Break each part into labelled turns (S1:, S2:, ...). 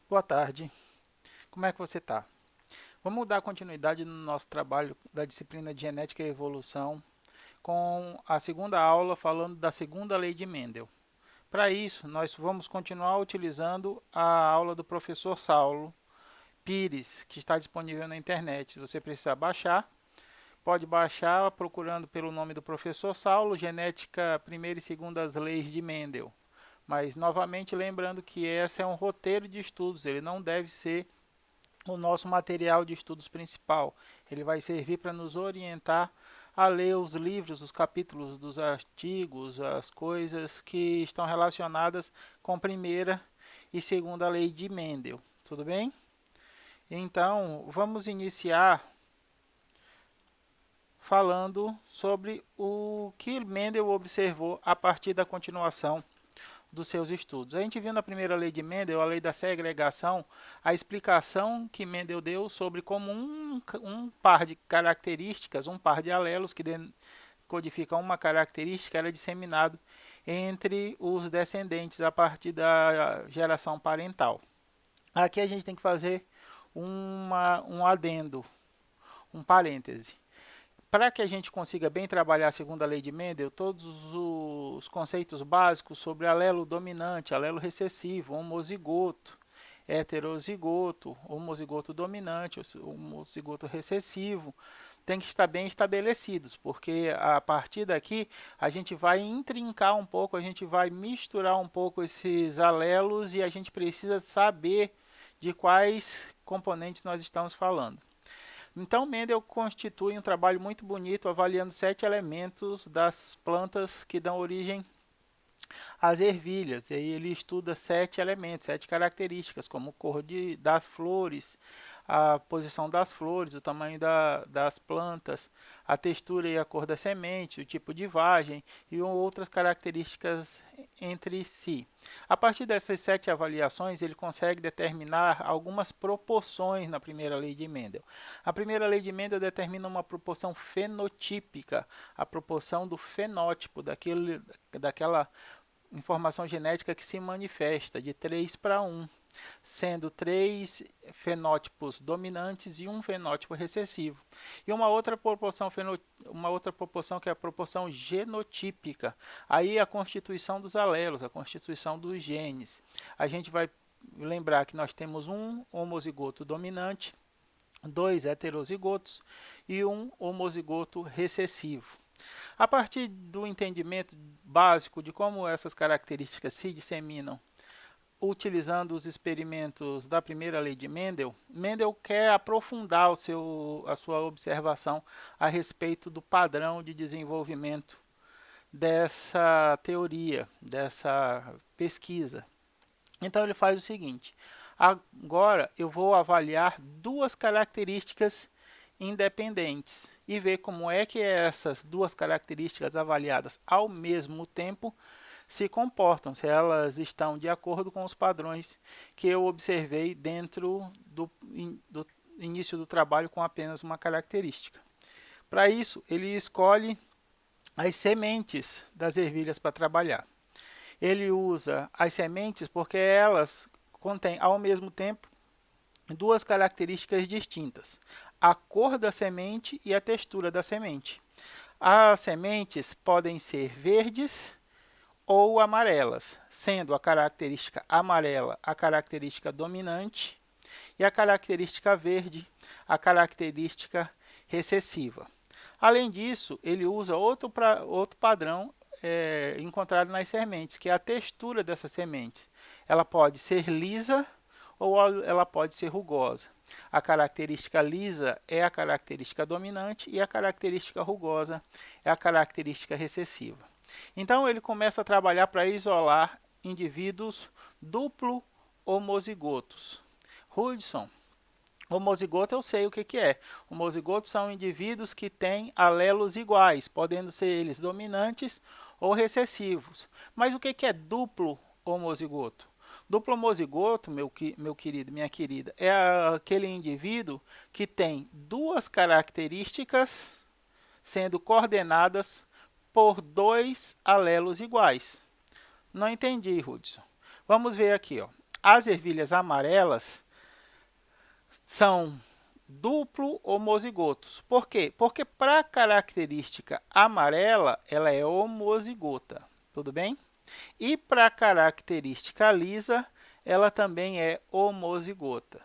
S1: Boa tarde, como é que você está? Vamos dar continuidade no nosso trabalho da disciplina de Genética e Evolução com a segunda aula falando da segunda lei de Mendel. Para isso, nós vamos continuar utilizando a aula do professor Saulo Pires, que está disponível na internet. Se você precisar baixar, pode baixar procurando pelo nome do professor Saulo, Genética Primeira e Segunda Leis de Mendel. Mas, novamente, lembrando que esse é um roteiro de estudos, ele não deve ser o nosso material de estudos principal. Ele vai servir para nos orientar a ler os livros, os capítulos dos artigos, as coisas que estão relacionadas com primeira e segunda lei de Mendel. Tudo bem? Então, vamos iniciar falando sobre o que Mendel observou a partir da continuação dos seus estudos. A gente viu na primeira lei de Mendel, a lei da segregação, a explicação que Mendel deu sobre como um par de características, um par de alelos que codificam uma característica, era disseminado entre os descendentes a partir da geração parental. Aqui a gente tem que fazer um adendo, um parêntese. Para que a gente consiga bem trabalhar segundo a lei de Mendel, todos os conceitos básicos sobre alelo dominante, alelo recessivo, homozigoto, heterozigoto, homozigoto dominante, homozigoto recessivo, tem que estar bem estabelecidos, porque a partir daqui a gente vai intrincar um pouco, a gente vai misturar um pouco esses alelos e a gente precisa saber de quais componentes nós estamos falando. Então, Mendel constitui um trabalho muito bonito avaliando 7 elementos das plantas que dão origem às ervilhas. E aí ele estuda 7 elementos, 7 características, como cor das flores, a posição das flores, o tamanho das plantas, a textura e a cor da semente, o tipo de vagem e outras características entre si. A partir dessas 7 avaliações, ele consegue determinar algumas proporções na primeira lei de Mendel. A primeira lei de Mendel determina uma proporção fenotípica, a proporção do fenótipo, daquela informação genética que se manifesta de 3 para 1, sendo 3 fenótipos dominantes e um fenótipo recessivo. E uma outra proporção que é a proporção genotípica. Aí a constituição dos alelos, a constituição dos genes. A gente vai lembrar que nós temos um homozigoto dominante, 2 heterozigotos e um homozigoto recessivo. A partir do entendimento básico de como essas características se disseminam, utilizando os experimentos da primeira lei de Mendel, Mendel quer aprofundar a sua observação a respeito do padrão de desenvolvimento dessa teoria, dessa pesquisa. Então ele faz o seguinte: agora eu vou avaliar duas características independentes e ver como é que essas duas características avaliadas ao mesmo tempo se comportam, se elas estão de acordo com os padrões que eu observei dentro do início do trabalho com apenas uma característica. Para isso, ele escolhe as sementes das ervilhas para trabalhar. Ele usa as sementes porque elas contêm ao mesmo tempo duas características distintas: a cor da semente e a textura da semente. As sementes podem ser verdes ou amarelas, sendo a característica amarela a característica dominante e a característica verde a característica recessiva. Além disso, ele usa outro padrão encontrado nas sementes, que é a textura dessas sementes. Ela pode ser lisa ou ela pode ser rugosa. A característica lisa é a característica dominante e a característica rugosa é a característica recessiva. Então ele começa a trabalhar para isolar indivíduos duplo homozigotos. Hudson, homozigoto eu sei o que é. Homozigotos são indivíduos que têm alelos iguais, podendo ser eles dominantes ou recessivos. Mas o que é duplo homozigoto? Duplo homozigoto, meu querido, minha querida, é aquele indivíduo que tem duas características sendo coordenadas por dois alelos iguais. Não entendi, Hudson. Vamos ver aqui, ó. as ervilhas amarelas são duplo homozigotos. Por quê? Porque para a característica amarela, ela é homozigota, tudo bem? E para a característica lisa, ela também é homozigota.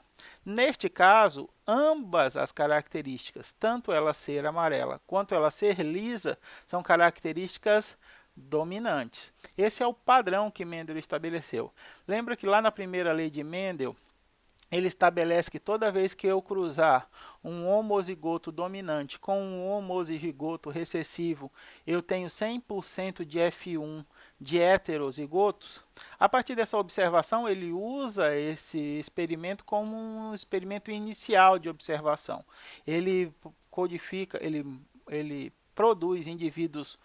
S1: Neste caso, ambas as características, tanto ela ser amarela quanto ela ser lisa, são características dominantes. Esse é o padrão que Mendel estabeleceu. Lembra que lá na primeira lei de Mendel, ele estabelece que toda vez que eu cruzar um homozigoto dominante com um homozigoto recessivo, eu tenho 100% de F1 de heterozigotos. A partir dessa observação, ele usa esse experimento como um experimento inicial de observação. Ele codifica, ele produz indivíduos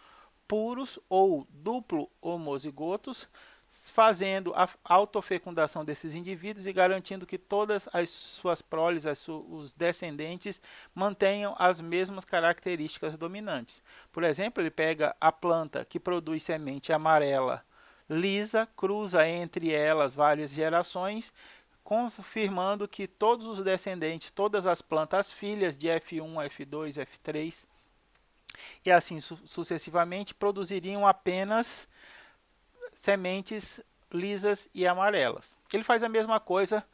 S1: puros ou duplo homozigotos, fazendo a autofecundação desses indivíduos e garantindo que todas as suas proles, os descendentes, mantenham as mesmas características dominantes. Por exemplo, ele pega a planta que produz semente amarela lisa, cruza entre elas várias gerações, confirmando que todos os descendentes, todas as plantas filhas de F1, F2, F3 e assim sucessivamente, produziriam apenas sementes lisas e amarelas. Ele faz a mesma coisa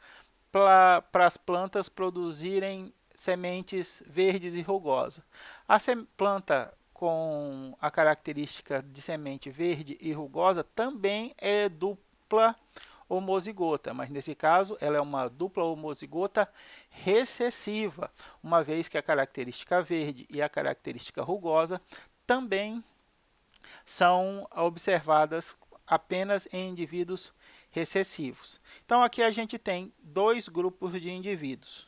S1: para as plantas produzirem sementes verdes e rugosas. A planta com a característica de semente verde e rugosa também é dupla homozigota, mas nesse caso ela é uma dupla homozigota recessiva, uma vez que a característica verde e a característica rugosa também são observadas apenas em indivíduos recessivos. Então aqui a gente tem dois grupos de indivíduos: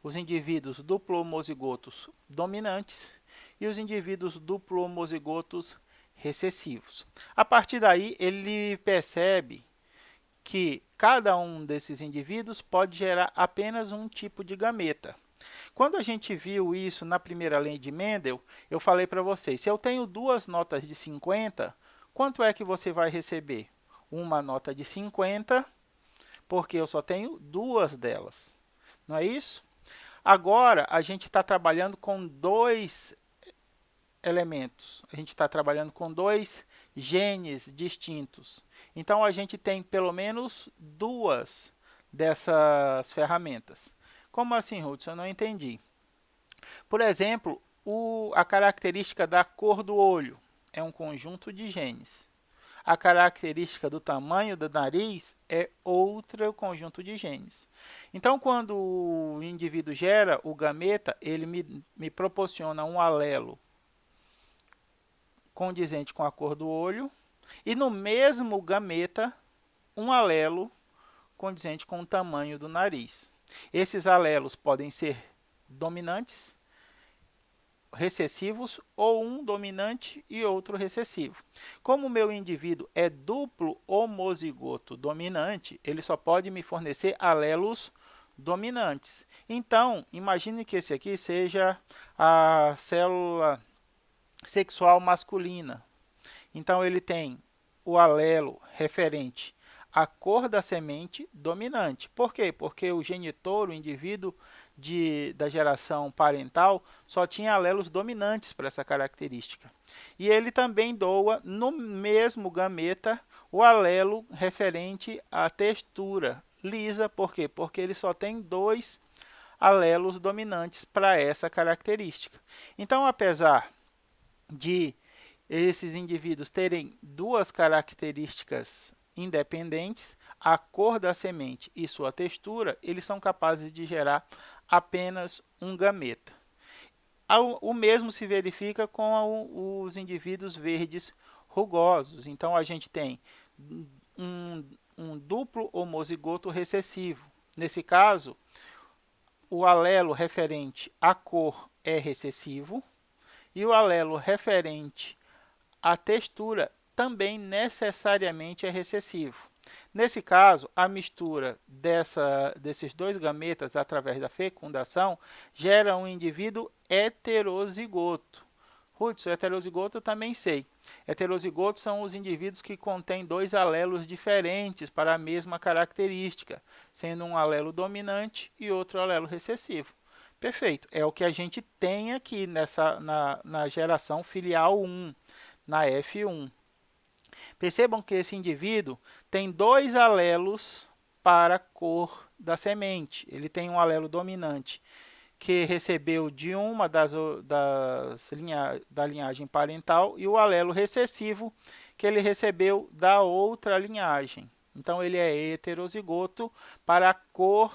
S1: os indivíduos duplo homozigotos dominantes e os indivíduos duplo homozigotos recessivos. A partir daí, ele percebe que cada um desses indivíduos pode gerar apenas um tipo de gameta. Quando a gente viu isso na primeira lei de Mendel, eu falei para vocês, se eu tenho duas notas de 50, quanto é que você vai receber? Uma nota de 50, porque eu só tenho duas delas. Não é isso? Agora, a gente está trabalhando com dois elementos. A gente está trabalhando com dois genes distintos. Então, a gente tem pelo menos duas dessas ferramentas. Como assim, Hudson? Eu não entendi. Por exemplo, a característica da cor do olho é um conjunto de genes. A característica do tamanho do nariz é outro conjunto de genes. Então, quando o indivíduo gera o gameta, ele me proporciona um alelo condizente com a cor do olho e no mesmo gameta um alelo condizente com o tamanho do nariz. Esses alelos podem ser dominantes, recessivos ou um dominante e outro recessivo. Como o meu indivíduo é duplo homozigoto dominante, ele só pode me fornecer alelos dominantes. Então, imagine que esse aqui seja a célula sexual masculina. Então, ele tem o alelo referente à cor da semente dominante. Por quê? Porque o genitor, o indivíduo da geração parental, só tinha alelos dominantes para essa característica. E ele também doa no mesmo gameta o alelo referente à textura lisa. Por quê? Porque ele só tem dois alelos dominantes para essa característica. Então, apesar de esses indivíduos terem duas características independentes, a cor da semente e sua textura, eles são capazes de gerar apenas um gameta. O mesmo se verifica com os indivíduos verdes rugosos. Então, a gente tem um duplo homozigoto recessivo. Nesse caso, o alelo referente à cor é recessivo e o alelo referente à textura também necessariamente é recessivo. Nesse caso, a mistura desses dois gametas através da fecundação gera um indivíduo heterozigoto, Hudson, heterozigoto eu também sei. Heterozigotos são os indivíduos que contêm dois alelos diferentes para a mesma característica, sendo um alelo dominante e outro alelo recessivo. Perfeito, é o que a gente tem aqui na geração filial 1, na F1. Percebam que esse indivíduo tem dois alelos para a cor da semente. Ele tem um alelo dominante que recebeu de uma da linhagem parental e o alelo recessivo que ele recebeu da outra linhagem. Então, ele é heterozigoto para a cor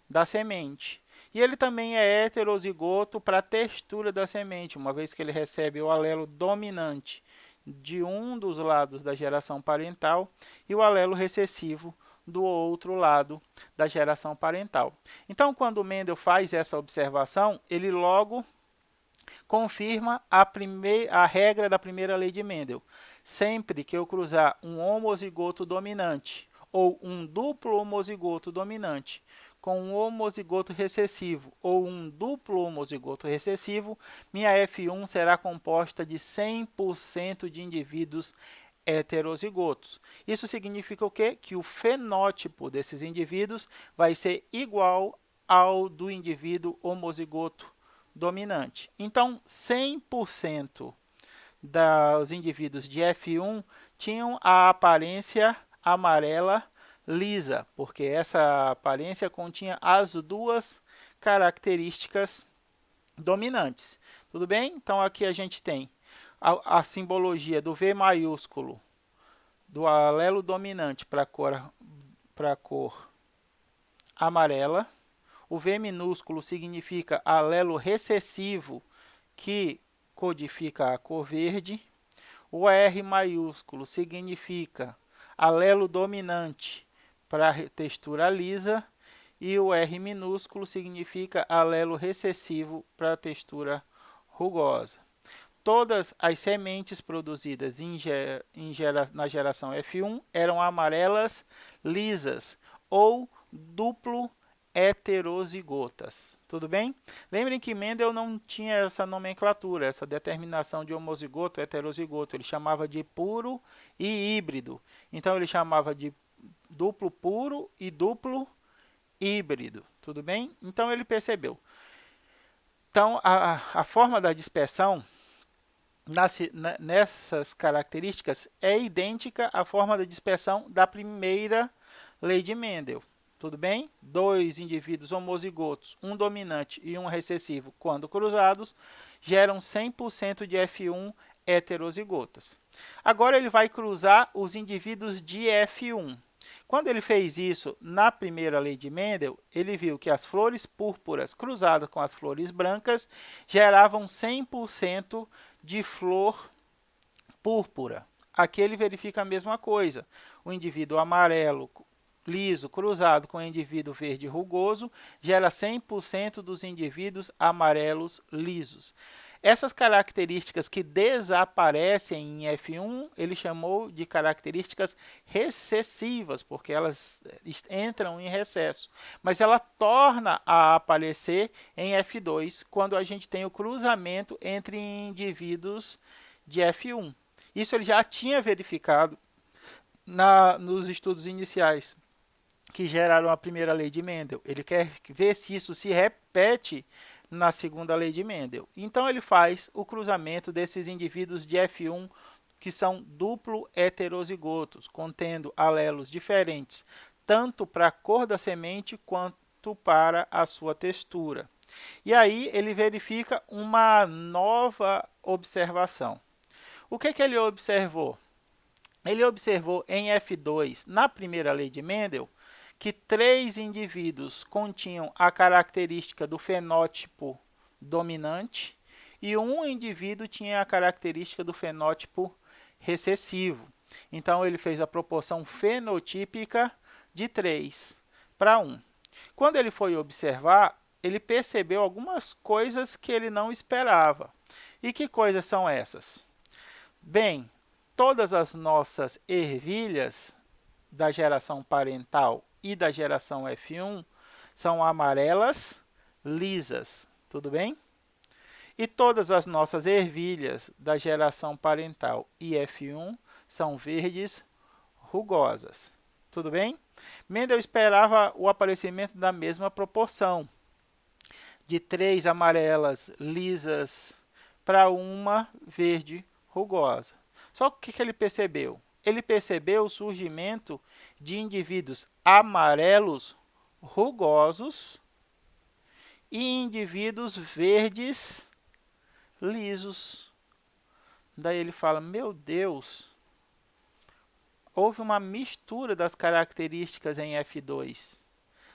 S1: da semente. E ele também é heterozigoto para a textura da semente, uma vez que ele recebe o alelo dominante de um dos lados da geração parental e o alelo recessivo do outro lado da geração parental. Então, quando Mendel faz essa observação, ele logo confirma a regra da primeira lei de Mendel. Sempre que eu cruzar um homozigoto dominante ou um duplo homozigoto dominante com um homozigoto recessivo ou um duplo homozigoto recessivo, minha F1 será composta de 100% de indivíduos heterozigotos. Isso significa o quê? Que o fenótipo desses indivíduos vai ser igual ao do indivíduo homozigoto dominante. Então, 100% dos indivíduos de F1 tinham a aparência amarela lisa, porque essa aparência continha as duas características dominantes. Tudo bem? Então, aqui a gente tem a simbologia do V maiúsculo do alelo dominante para a cor amarela. O V minúsculo significa alelo recessivo, que codifica a cor verde. O R maiúsculo significa alelo dominante para a textura lisa. E o R minúsculo significa alelo recessivo para a textura rugosa. Todas as sementes produzidas na geração F1 eram amarelas lisas ou duplo heterozigotas. Tudo bem? Lembrem que Mendel não tinha essa nomenclatura, essa determinação de homozigoto, heterozigoto. Ele chamava de puro e híbrido. Então, ele chamava de duplo puro e duplo híbrido. Tudo bem? Então, ele percebeu. Então, a forma da dispersão nessas características é idêntica à forma de dispersão da primeira lei de Mendel. Tudo bem? Dois indivíduos homozigotos, um dominante e um recessivo, quando cruzados, geram 100% de F1 heterozigotas. Agora ele vai cruzar os indivíduos de F1. Quando ele fez isso na primeira lei de Mendel, ele viu que as flores púrpuras cruzadas com as flores brancas geravam 100% de flor púrpura. Aqui ele verifica a mesma coisa. O indivíduo amarelo liso cruzado com o indivíduo verde rugoso gera 100% dos indivíduos amarelos lisos. Essas características que desaparecem em F1, ele chamou de características recessivas, porque elas entram em recesso. Mas ela torna a aparecer em F2, quando a gente tem o cruzamento entre indivíduos de F1. Isso ele já tinha verificado nos estudos iniciais que geraram a primeira lei de Mendel. Ele quer ver se isso se repete na segunda lei de Mendel. Então, ele faz o cruzamento desses indivíduos de F1 que são duplo heterozigotos, contendo alelos diferentes, tanto para a cor da semente quanto para a sua textura. E aí, ele verifica uma nova observação. O que ele observou? Ele observou em F2, na primeira lei de Mendel, que 3 indivíduos continham a característica do fenótipo dominante e um indivíduo tinha a característica do fenótipo recessivo. Então, ele fez a proporção fenotípica de 3:1. Quando ele foi observar, ele percebeu algumas coisas que ele não esperava. E que coisas são essas? Bem, todas as nossas ervilhas da geração parental e da geração F1 são amarelas lisas, tudo bem? E todas as nossas ervilhas da geração parental IF1 são verdes rugosas. Tudo bem? Mendel esperava o aparecimento da mesma proporção, de 3 amarelas lisas para uma verde rugosa. Só que o que ele percebeu? Ele percebeu o surgimento de indivíduos amarelos rugosos e indivíduos verdes lisos. Daí ele fala, meu Deus, houve uma mistura das características em F2.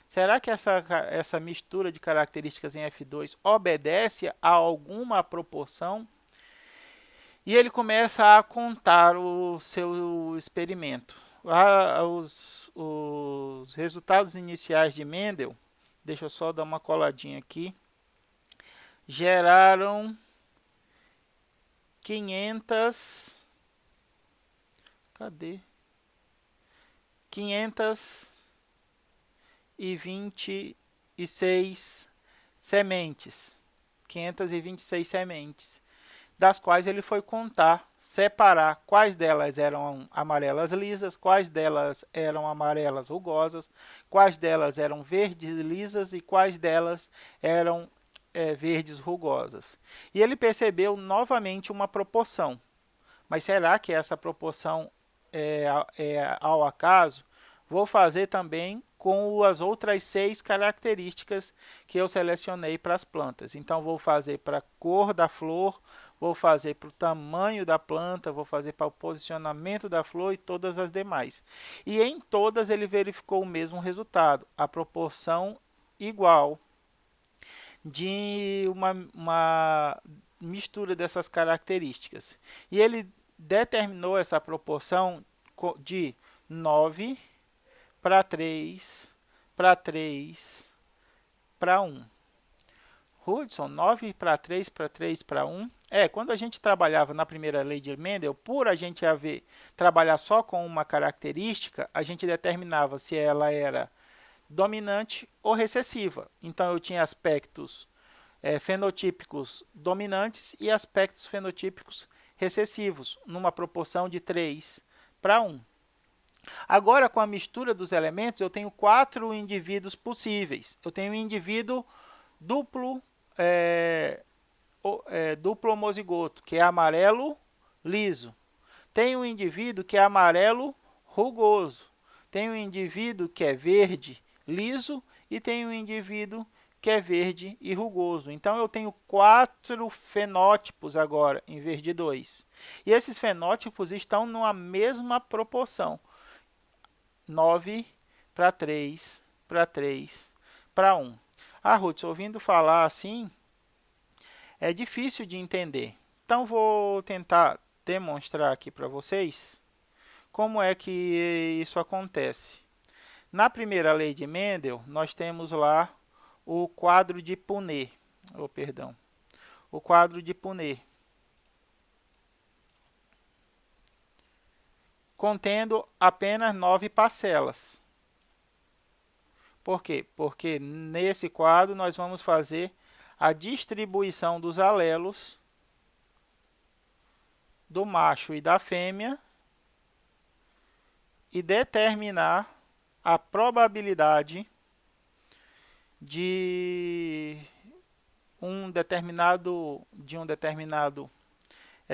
S1: Será que essa mistura de características em F2 obedece a alguma proporção? E ele começa a contar o seu experimento. Os resultados iniciais de Mendel, deixa eu só dar uma coladinha aqui, geraram 526 sementes. 526 sementes, das quais ele foi contar, separar quais delas eram amarelas lisas, quais delas eram amarelas rugosas, quais delas eram verdes lisas e quais delas eram verdes rugosas. E ele percebeu novamente uma proporção. Mas será que essa proporção é ao acaso? Vou fazer também com as outras 6 características que eu selecionei para as plantas. Então, vou fazer para a cor da flor, vou fazer para o tamanho da planta, vou fazer para o posicionamento da flor e todas as demais. E em todas ele verificou o mesmo resultado, a proporção igual de uma mistura dessas características. E ele determinou essa proporção de 9 para 3, para 3, para 1. Hudson, 9 para 3, para 3, para 1. Quando a gente trabalhava na primeira lei de Mendel, por a gente trabalhar só com uma característica, a gente determinava se ela era dominante ou recessiva. Então, eu tinha aspectos fenotípicos dominantes e aspectos fenotípicos recessivos, numa proporção de 3 para 1. Agora, com a mistura dos elementos, eu tenho 4 indivíduos possíveis. Eu tenho um indivíduo duplo homozigoto, que é amarelo liso. Tenho um indivíduo que é amarelo rugoso. Tenho um indivíduo que é verde liso e tenho um indivíduo que é verde e rugoso. Então, eu tenho 4 fenótipos agora, em vez de 2. E esses fenótipos estão numa mesma proporção. 9 para 3, para 3, para 1. Ruth, ouvindo falar assim, é difícil de entender. Então, vou tentar demonstrar aqui para vocês como é que isso acontece. Na primeira lei de Mendel, nós temos lá o quadro de Punnett. O quadro de Punnett, contendo apenas 9 parcelas. Por quê? Porque nesse quadro nós vamos fazer a distribuição dos alelos do macho e da fêmea e determinar a probabilidade de um determinado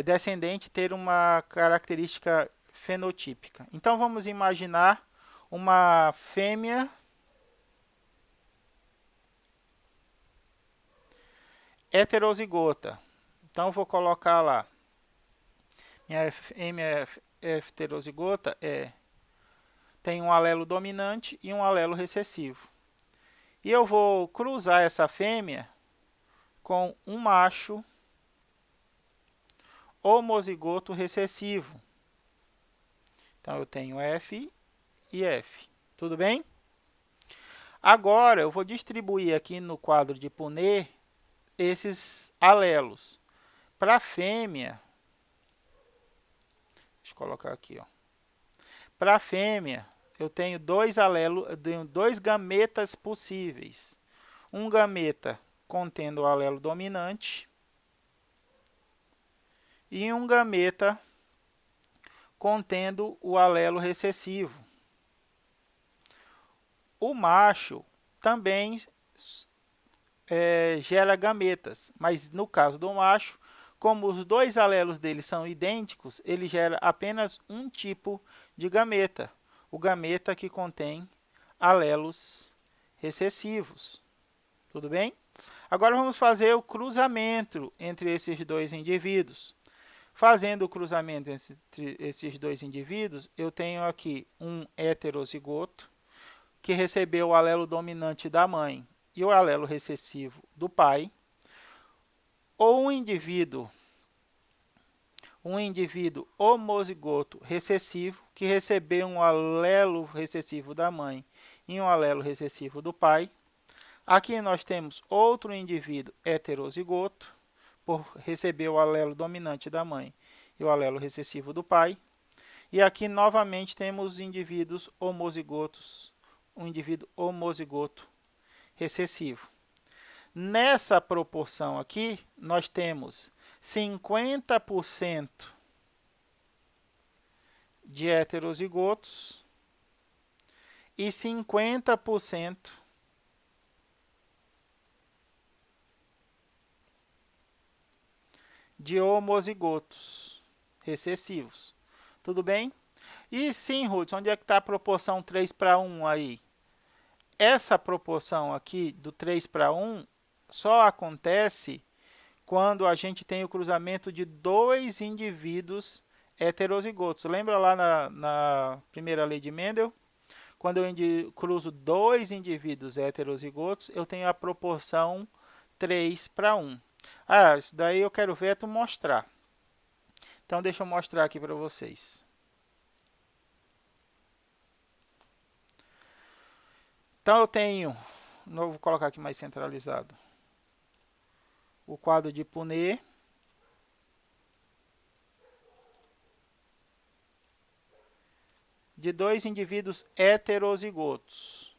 S1: descendente ter uma característica fenotípica. Então, vamos imaginar uma fêmea heterozigota. Então, vou colocar lá. Minha fêmea heterozigota tem um alelo dominante e um alelo recessivo. E eu vou cruzar essa fêmea com um macho homozigoto recessivo. Então, eu tenho F e F. Tudo bem? Agora, eu vou distribuir aqui no quadro de Punnett esses alelos. Para a fêmea, deixa eu colocar aqui, para a fêmea, eu tenho 2 gametas possíveis. Um gameta contendo o alelo dominante e um gameta contendo o alelo recessivo. O macho também gera gametas, mas no caso do macho, como os dois alelos dele são idênticos, ele gera apenas um tipo de gameta, o gameta que contém alelos recessivos. Tudo bem? Agora vamos fazer o cruzamento entre esses dois indivíduos. Fazendo o cruzamento entre esses dois indivíduos, eu tenho aqui um heterozigoto que recebeu o alelo dominante da mãe e o alelo recessivo do pai, ou um indivíduo homozigoto recessivo que recebeu um alelo recessivo da mãe e um alelo recessivo do pai. Aqui nós temos outro indivíduo heterozigoto, por receber o alelo dominante da mãe e o alelo recessivo do pai. E aqui novamente temos indivíduos homozigotos, um indivíduo homozigoto recessivo. Nessa proporção aqui, nós temos 50% de heterozigotos e 50% de homozigotos recessivos. Tudo bem? E sim, Ruth, onde é que está a proporção 3:1 aí? Essa proporção aqui do 3:1 só acontece quando a gente tem o cruzamento de dois indivíduos heterozigotos. Lembra lá na primeira lei de Mendel? Quando eu cruzo dois indivíduos heterozigotos, eu tenho a proporção 3:1. Ah, isso daí eu quero ver tu mostrar. Então, deixa eu mostrar aqui para vocês. Então, eu tenho, vou colocar aqui mais centralizado, o quadro de Punnett, de dois indivíduos heterozigotos.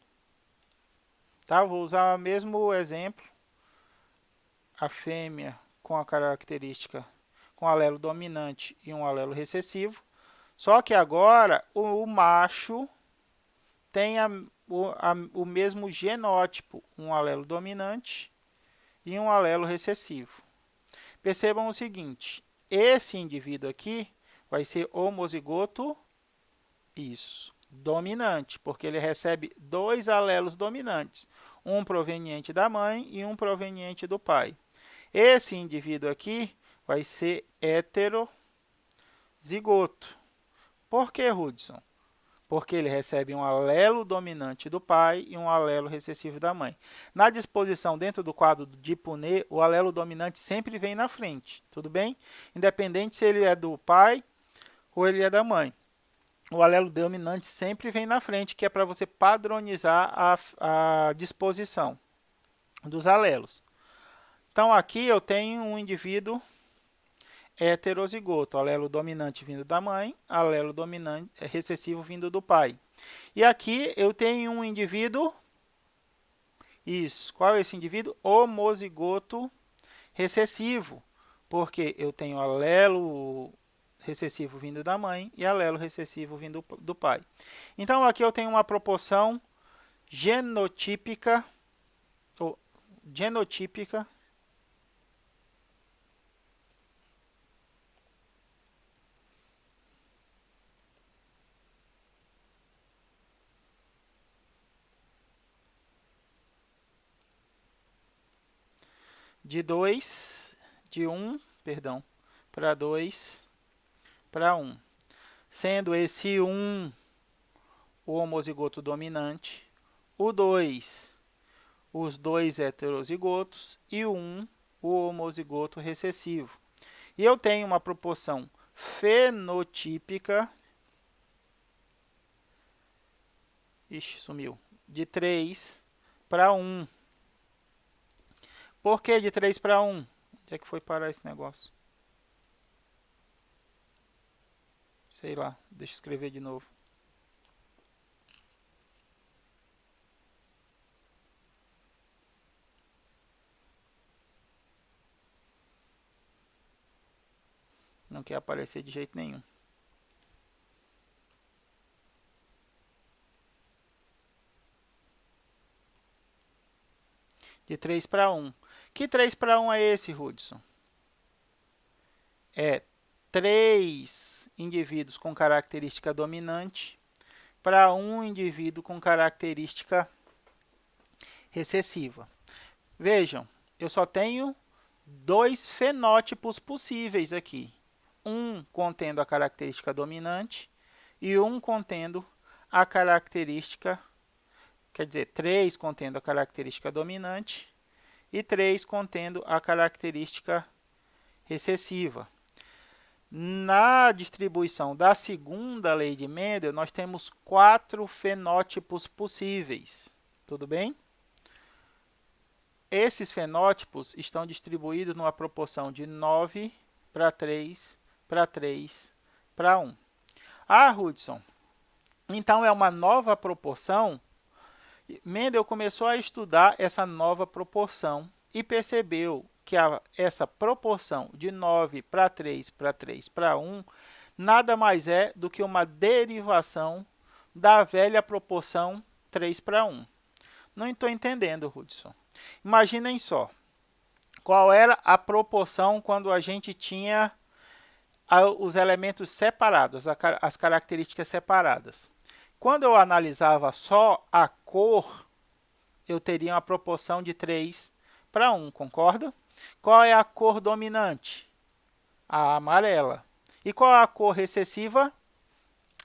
S1: Tá? Vou usar o mesmo exemplo, a fêmea com a característica com alelo dominante e um alelo recessivo, só que agora o macho tem o mesmo genótipo, um alelo dominante e um alelo recessivo. Percebam o seguinte, esse indivíduo aqui vai ser homozigoto, isso, dominante, porque ele recebe dois alelos dominantes, um proveniente da mãe e um proveniente do pai. Esse indivíduo aqui vai ser heterozigoto. Por que, Hudson? Porque ele recebe um alelo dominante do pai e um alelo recessivo da mãe. Na disposição dentro do quadro de Punnett, o alelo dominante sempre vem na frente, tudo bem? Independente se ele é do pai ou ele é da mãe. O alelo dominante sempre vem na frente, que é para você padronizar a disposição dos alelos. Então, aqui eu tenho um indivíduo heterozigoto, alelo dominante vindo da mãe, alelo dominante recessivo vindo do pai. E aqui eu tenho um indivíduo, isso, qual é esse indivíduo? Homozigoto recessivo, porque eu tenho alelo recessivo vindo da mãe e alelo recessivo vindo do pai. Então, aqui eu tenho uma proporção genotípica, ou genotípica de 2, de 1, perdão, para 2 para 1. Sendo esse 1 o homozigoto dominante, o 2 os dois heterozigotos e o 1 o homozigoto recessivo. E eu tenho uma proporção fenotípica, sumiu, de 3 para 1. Por que de 3 para 1? Onde é que foi parar esse negócio? Sei lá, deixa eu escrever de novo. não quer aparecer de jeito nenhum. De 3 para 1. Que 3 para 1 é esse, Hudson? É 3 indivíduos com característica dominante para um indivíduo com característica recessiva. Vejam, eu só tenho 2 fenótipos possíveis aqui. Um contendo a característica dominante e um contendo a característica, quer dizer, 3 contendo a característica dominante e 3 contendo a característica recessiva. Na distribuição da segunda lei de Mendel, nós temos 4 fenótipos possíveis. Tudo bem? Esses fenótipos estão distribuídos numa proporção de 9 para 3 para 3 para 1. Ah, Hudson, então é uma nova proporção? Mendel começou a estudar essa nova proporção e percebeu que essa proporção de 9 para 3 para 3 para 1 nada mais é do que uma derivação da velha proporção 3 para 1. Não estou entendendo, Hudson. Imaginem só, qual era a proporção quando a gente tinha os elementos separados, as características separadas. Quando eu analisava só a cor, eu teria uma proporção de 3 para 1, concorda? Qual é a cor dominante? A amarela. E qual é a cor recessiva?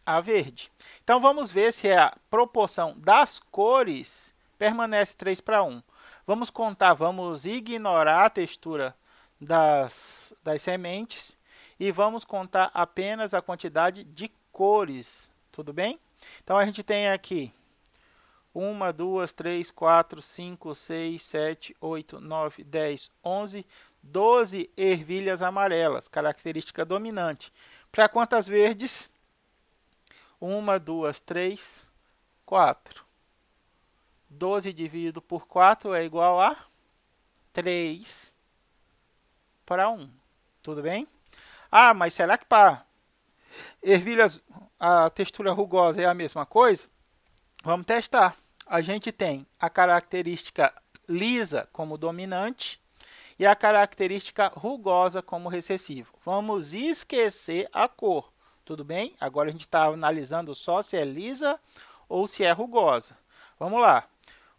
S1: A verde. Então, vamos ver se a proporção das cores permanece 3 para 1. Vamos contar, vamos ignorar a textura das sementes e vamos contar apenas a quantidade de cores, tudo bem? Então, a gente tem aqui 1, 2, 3, 4, 5, 6, 7, 8, 9, 10, 11, 12 ervilhas amarelas, característica dominante. Para quantas verdes? 1, 2, 3, 4. 12 dividido por 4 é igual a 3 para 1. Tudo bem? Ah, mas será que para ervilhas a textura rugosa é a mesma coisa? Vamos testar. A gente tem a característica lisa como dominante e a característica rugosa como recessivo. Vamos esquecer a cor, tudo bem? Agora a gente está analisando só se é lisa ou se é rugosa. Vamos lá.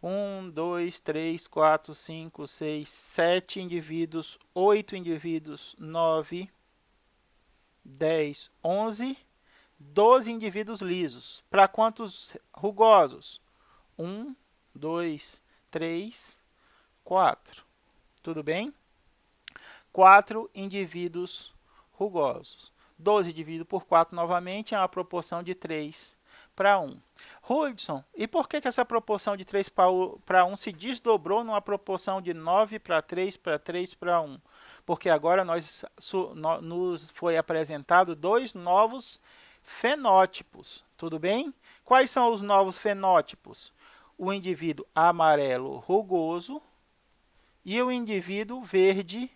S1: 1, 2, 3, 4, 5, 6, 7 indivíduos, 8 indivíduos, 9, 10, 11, 12 indivíduos lisos. Para quantos rugosos? 1, 2, 3, 4. Tudo bem? 4 indivíduos rugosos. 12 dividido por 4 novamente é uma proporção de 3 para 1. Hudson, e por que essa proporção de 3 para 1 se desdobrou numa proporção de 9 para 3 para 3 para 1? Porque agora nos foi apresentado 2 novos fenótipos, tudo bem? Quais são os novos fenótipos? O indivíduo amarelo rugoso e o indivíduo verde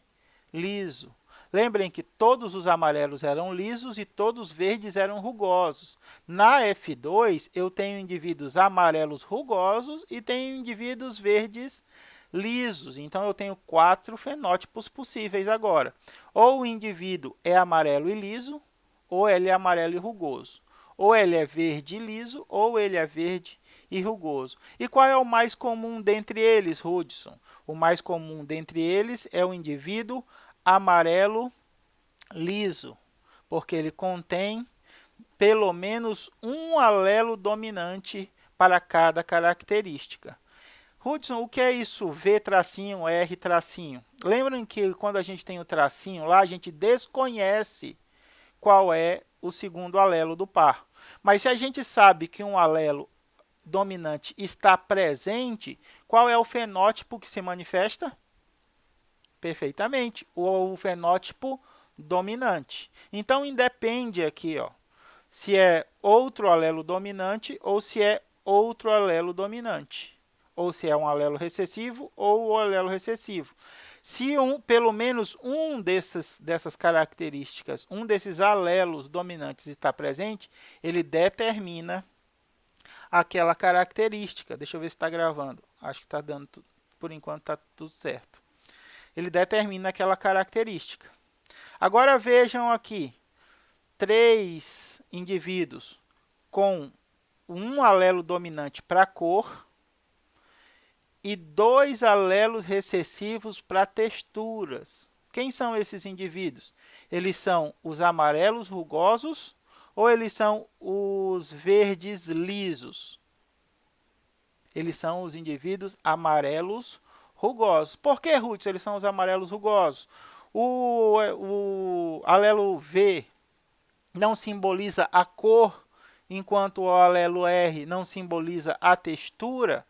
S1: liso. Lembrem que todos os amarelos eram lisos e todos os verdes eram rugosos. Na F2, eu tenho indivíduos amarelos rugosos e tenho indivíduos verdes lisos. Então, eu tenho 4 fenótipos possíveis agora. Ou o indivíduo é amarelo e liso, ou ele é amarelo e rugoso. Ou ele é verde e liso, ou ele é verde e rugoso. E qual é o mais comum dentre eles, Hudson? O mais comum dentre eles é o indivíduo amarelo liso, porque ele contém pelo menos um alelo dominante para cada característica. Hudson, o que é isso? V tracinho, R tracinho. Lembram que quando a gente tem o tracinho lá, a gente desconhece qual é o segundo alelo do par. Mas se a gente sabe que um alelo dominante está presente, qual é o fenótipo que se manifesta? Perfeitamente, o fenótipo dominante. Então, independe aqui, ó, se é outro alelo dominante ou se é outro alelo dominante. Ou se é um alelo recessivo ou o alelo recessivo. Se pelo menos dessas características, um desses alelos dominantes está presente, ele determina aquela característica. Deixa eu ver se está gravando. Acho que está dando, por enquanto está tudo certo. Ele determina aquela característica. Agora vejam aqui, 3 indivíduos com um alelo dominante para a cor e 2 alelos recessivos para texturas. Quem são esses indivíduos? Eles são os amarelos rugosos ou eles são os verdes lisos? Eles são os indivíduos amarelos rugosos. Por que, Ruth, eles são os amarelos rugosos? O alelo V não simboliza a cor, enquanto o alelo R não simboliza a textura.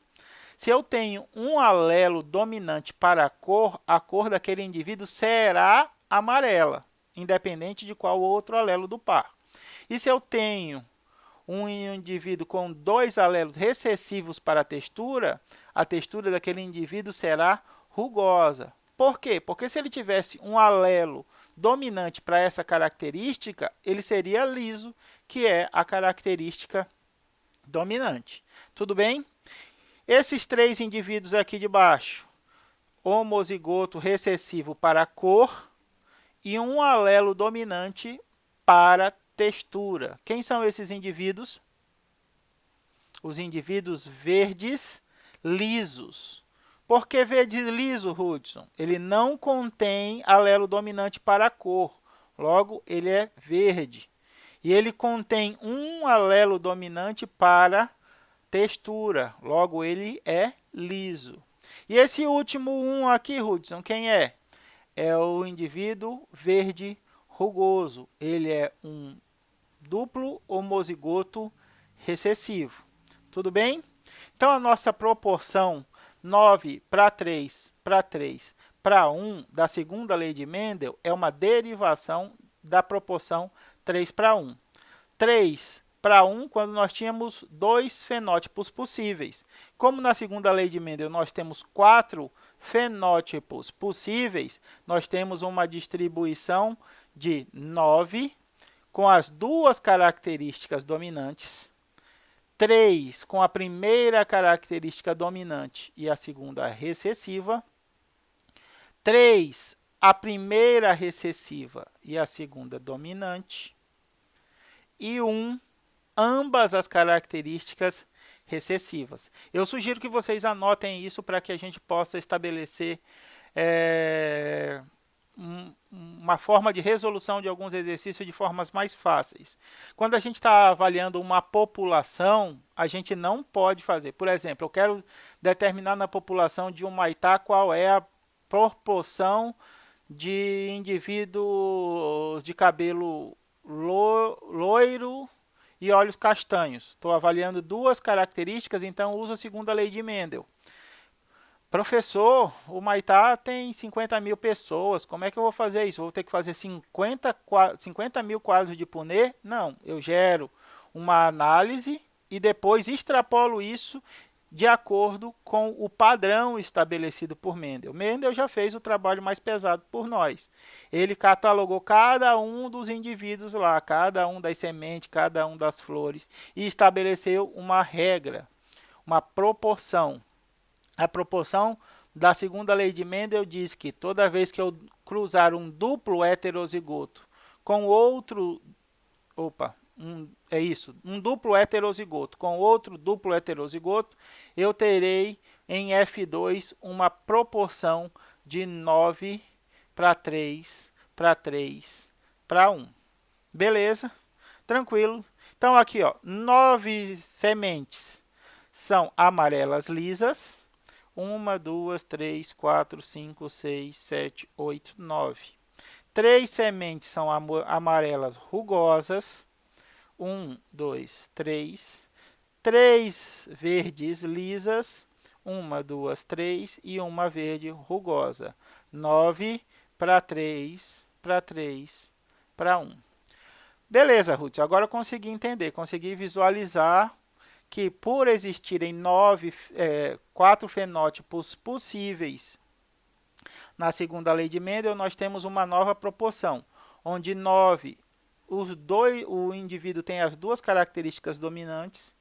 S1: Se eu tenho um alelo dominante para a cor daquele indivíduo será amarela, independente de qual outro alelo do par. E se eu tenho um indivíduo com 2 alelos recessivos para a textura daquele indivíduo será rugosa. Por quê? Porque se ele tivesse um alelo dominante para essa característica, ele seria liso, que é a característica dominante. Tudo bem? Esses 3 indivíduos aqui de baixo, homozigoto recessivo para a cor e um alelo dominante para textura. Quem são esses indivíduos? Os indivíduos verdes lisos. Por que verde liso, Hudson? Ele não contém alelo dominante para a cor, logo ele é verde. E ele contém um alelo dominante para textura, logo ele é liso. E esse último aqui, Hudson, quem é? É o indivíduo verde rugoso. Ele é um duplo homozigoto recessivo. Tudo bem? Então, a nossa proporção 9 para 3 para 3 para 1 da segunda lei de Mendel é uma derivação da proporção 3 para 1. 3 para 1 quando nós tínhamos 2 fenótipos possíveis. Como na segunda lei de Mendel nós temos 4 fenótipos possíveis, nós temos uma distribuição de 9 com as 2 características dominantes, 3 com a primeira característica dominante e a segunda recessiva, 3 a primeira recessiva e a segunda dominante, e 1 ambas as características recessivas. Eu sugiro que vocês anotem isso para que a gente possa estabelecer uma forma de resolução de alguns exercícios de formas mais fáceis. Quando a gente está avaliando uma população, a gente não pode fazer. Por exemplo, eu quero determinar na população de um Maitá qual é a proporção de indivíduos de cabelo loiro e olhos castanhos. Estou avaliando 2 características, então uso a segunda lei de Mendel. Professor, o Maitá tem 50 mil pessoas, como é que eu vou fazer isso? Vou ter que fazer 50 mil quadros de Punnett? Não, eu gero uma análise e depois extrapolo isso de acordo com o padrão estabelecido por Mendel. Mendel já fez o trabalho mais pesado por nós. Ele catalogou cada um dos indivíduos lá, cada um das sementes, cada um das flores, e estabeleceu uma regra, uma proporção. A proporção da segunda lei de Mendel diz que toda vez que eu cruzar um duplo heterozigoto com outro... um duplo heterozigoto com outro duplo heterozigoto, eu terei em F2 uma proporção de 9 para 3 para 3 para 1. Beleza? Tranquilo. Então, aqui, ó, 9 sementes são amarelas lisas. 1, 2, 3, 4, 5, 6, 7, 8, 9. 3 sementes são amarelas rugosas. 1, 2, 3. 3 verdes lisas. 1, 2, 3 e uma verde rugosa. 9 para 3 para 3 para 1. Beleza, Ruth. Agora eu consegui entender, consegui visualizar que por existirem 4 fenótipos possíveis Na segunda lei de Mendel, nós temos uma nova proporção, onde 9, o indivíduo tem as duas características dominantes,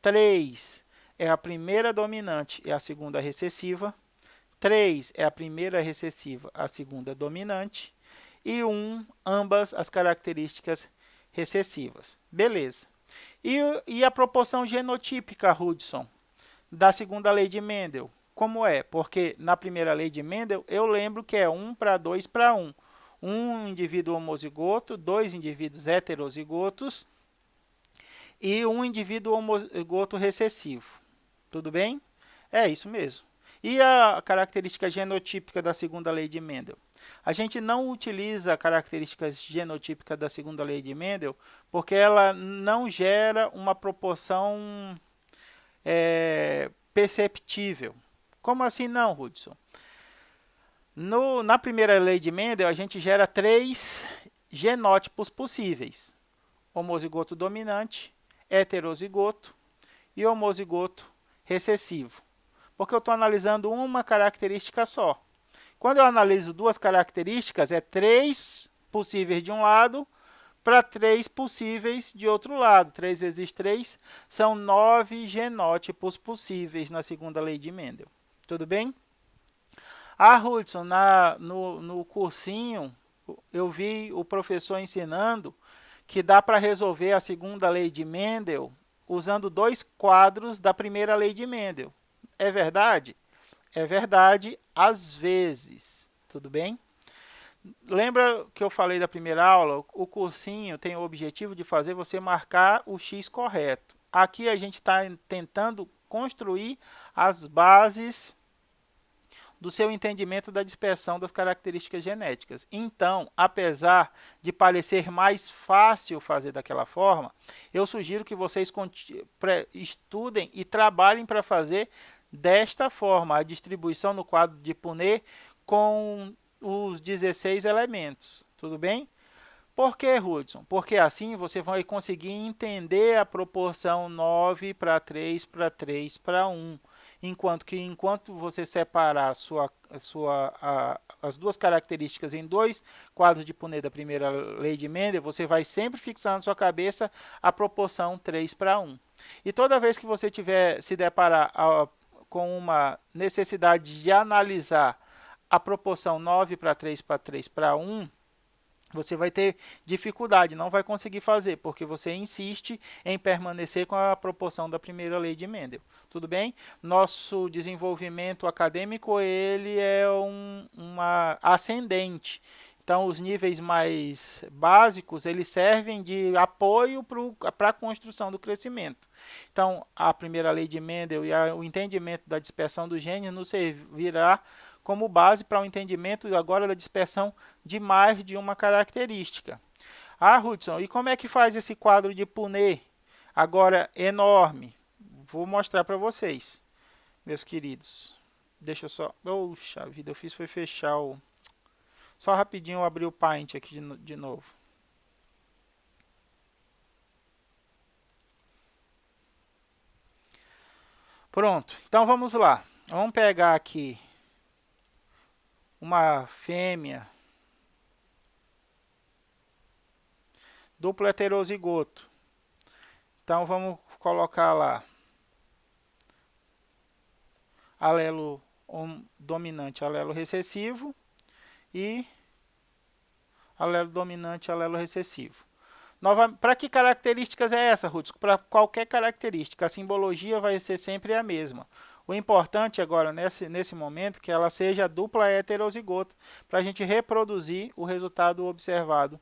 S1: 3 é a primeira dominante e a segunda recessiva, 3 é a primeira recessiva, a segunda dominante, e 1, ambas as características recessivas. Beleza. E a proporção genotípica, Hudson, da segunda lei de Mendel? Como é? Porque na primeira lei de Mendel, eu lembro que é 1 para 2 para 1. Um indivíduo homozigoto, 2 indivíduos heterozigotos e um indivíduo homozigoto recessivo. Tudo bem? É isso mesmo. E a característica genotípica da segunda lei de Mendel? A gente não utiliza a característica genotípica da segunda lei de Mendel porque ela não gera uma proporção perceptível. Como assim não, Hudson? Na primeira lei de Mendel, a gente gera 3 genótipos possíveis: homozigoto dominante, heterozigoto e homozigoto recessivo. Porque eu estou analisando uma característica só. Quando eu analiso duas características, é 3 possíveis de um lado para 3 possíveis de outro lado. 3 vezes 3 são 9 genótipos possíveis na segunda lei de Mendel. Tudo bem? Hudson, no cursinho, eu vi o professor ensinando que dá para resolver a segunda lei de Mendel usando 2 quadros da primeira lei de Mendel. É verdade? É verdade, às vezes. Tudo bem? Lembra que eu falei da primeira aula? O cursinho tem o objetivo de fazer você marcar o X correto. Aqui a gente está tentando construir as bases do seu entendimento da dispersão das características genéticas. Então, apesar de parecer mais fácil fazer daquela forma, eu sugiro que vocês estudem e trabalhem para fazer desta forma a distribuição no quadro de Punnett com os 16 elementos. Tudo bem? Por que, Hudson? Porque assim você vai conseguir entender a proporção 9 para 3 para 3 para 1. Enquanto você separar as duas características em 2 quadros de Punnett da primeira lei de Mendel, você vai sempre fixar na sua cabeça a proporção 3 para 1. E toda vez que você se deparar com uma necessidade de analisar a proporção 9 para 3 para 3 para 1, você vai ter dificuldade, não vai conseguir fazer, porque você insiste em permanecer com a proporção da primeira lei de Mendel. Tudo bem? Nosso desenvolvimento acadêmico ele é uma ascendente. Então, os níveis mais básicos, eles servem de apoio para a construção do crescimento. Então, a primeira lei de Mendel e o entendimento da dispersão dos genes nos servirá como base para o entendimento agora da dispersão de mais de uma característica. Hudson, e como é que faz esse quadro de Punnett? Agora enorme. Vou mostrar para vocês, meus queridos. Deixa eu só... Poxa vida, eu fiz foi fechar o... Só rapidinho eu abri o Paint aqui de novo. Pronto, então vamos lá. Vamos pegar aqui uma fêmea duplo heterozigoto. Então vamos colocar lá alelo dominante, alelo recessivo e alelo dominante, alelo recessivo. Para que características é essa, Ruth? Para qualquer característica, a simbologia vai ser sempre a mesma. O importante agora, nesse momento, é que ela seja dupla heterozigota, para a gente reproduzir o resultado observado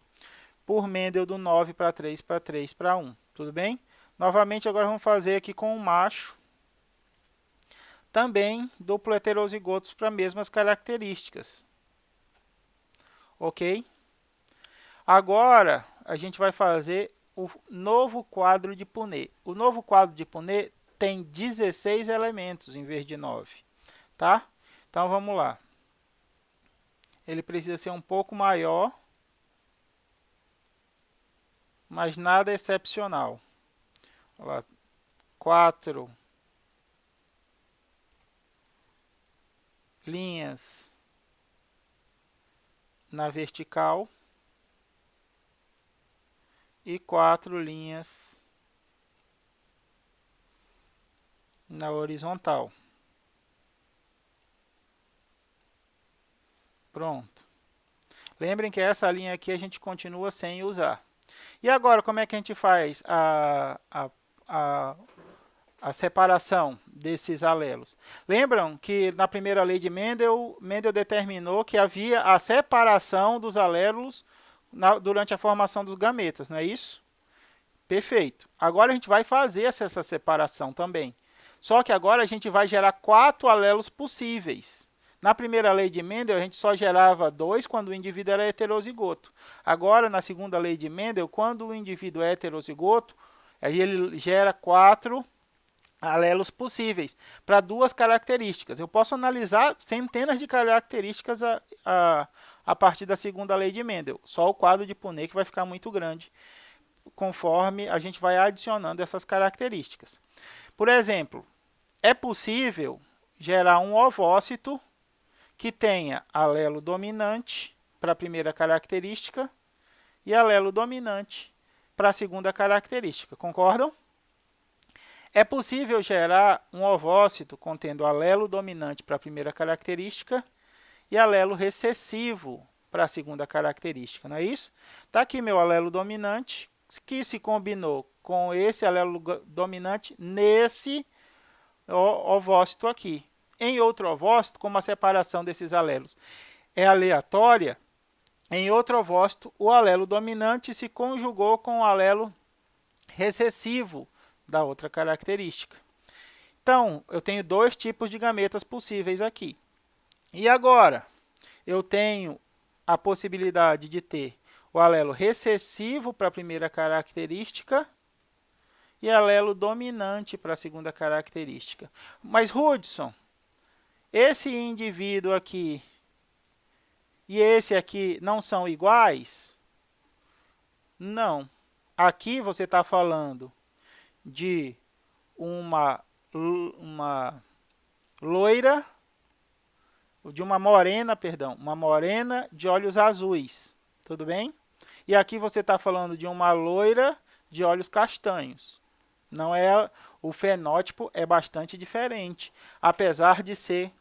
S1: por Mendel do 9 para 3 para 3 para 1. Tudo bem? Novamente, agora vamos fazer aqui com o macho. Também duplo heterozigotos para mesmas características. Ok? Agora, a gente vai fazer o novo quadro de Punnett. O novo quadro de Punnett tem 16 elementos em vez de 9. Tá? Então, vamos lá. Ele precisa ser um pouco maior, mas nada excepcional. Olha lá, 4 linhas na vertical e 4 linhas na horizontal. Pronto. Lembrem que essa linha aqui a gente continua sem usar. E agora, como é que a gente faz a separação desses alelos? Lembram que na primeira lei de Mendel, Mendel determinou que havia a separação dos alelos durante a formação dos gametas, não é isso? Perfeito. Agora a gente vai fazer essa separação também. Só que agora a gente vai gerar 4 alelos possíveis. Na primeira lei de Mendel, a gente só gerava 2 quando o indivíduo era heterozigoto. Agora, na segunda lei de Mendel, quando o indivíduo é heterozigoto, aí ele gera 4 alelos possíveis para 2 características. Eu posso analisar centenas de características a partir da segunda lei de Mendel. Só o quadro de Punnett que vai ficar muito grande conforme a gente vai adicionando essas características. Por exemplo, é possível gerar um ovócito que tenha alelo dominante para a primeira característica e alelo dominante para a segunda característica. Concordam? É possível gerar um ovócito contendo alelo dominante para a primeira característica e alelo recessivo para a segunda característica, não é isso? Está aqui meu alelo dominante, que se combinou com esse alelo dominante nesse ovócito aqui. Em outro ovócito, como a separação desses alelos é aleatória, em outro ovócito, o alelo dominante se conjugou com o alelo recessivo da outra característica. Então, eu tenho 2 tipos de gametas possíveis aqui. E agora, eu tenho a possibilidade de ter o alelo recessivo para a primeira característica e alelo dominante para a segunda característica. Mas, Hudson, esse indivíduo aqui e esse aqui não são iguais? Não. Aqui você está falando de uma loira, de uma morena de olhos azuis. Tudo bem? E aqui você está falando de uma loira de olhos castanhos. Não é, o fenótipo é bastante diferente, apesar de ser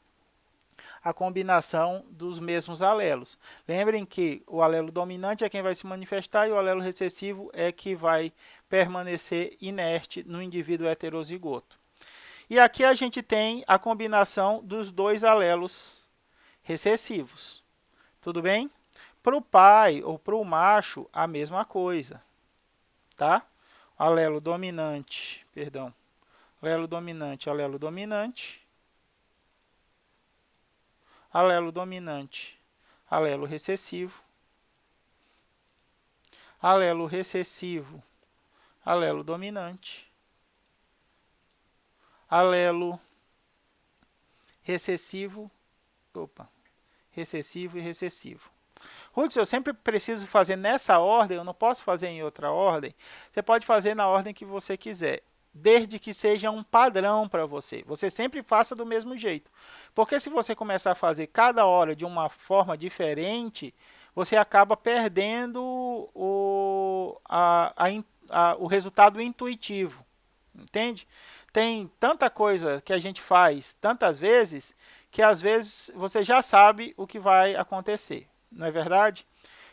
S1: a combinação dos mesmos alelos. Lembrem que o alelo dominante é quem vai se manifestar e o alelo recessivo é que vai permanecer inerte no indivíduo heterozigoto. E aqui a gente tem a combinação dos 2 alelos recessivos. Tudo bem? Para o pai ou para o macho, a mesma coisa. Tá? Alelo dominante, alelo dominante, alelo dominante, alelo dominante, alelo recessivo, alelo recessivo, alelo dominante, alelo recessivo, recessivo e recessivo. Hudson, eu sempre preciso fazer nessa ordem, eu não posso fazer em outra ordem. Você pode fazer na ordem que você quiser, desde que seja um padrão para você. Você sempre faça do mesmo jeito. Porque se você começar a fazer cada hora de uma forma diferente, você acaba perdendo o resultado intuitivo. Entende? Tem tanta coisa que a gente faz tantas vezes, que às vezes você já sabe o que vai acontecer. Não é verdade?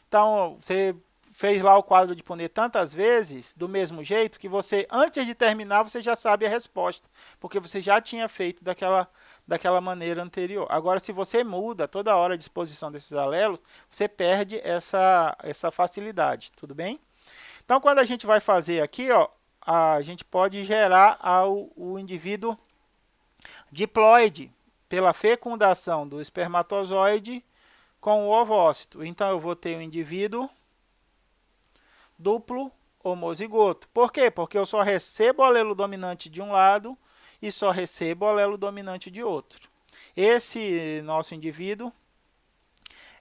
S1: Então, você fez lá o quadro de Punnett tantas vezes, do mesmo jeito, que você, antes de terminar, você já sabe a resposta, porque você já tinha feito daquela maneira anterior. Agora, se você muda toda hora a disposição desses alelos, você perde essa facilidade, tudo bem? Então, quando a gente vai fazer aqui, ó, a gente pode gerar o indivíduo diploide pela fecundação do espermatozoide com o ovócito. Então, eu vou ter um indivíduo duplo homozigoto. Por quê? Porque eu só recebo o alelo dominante de um lado e só recebo o alelo dominante de outro. Esse nosso indivíduo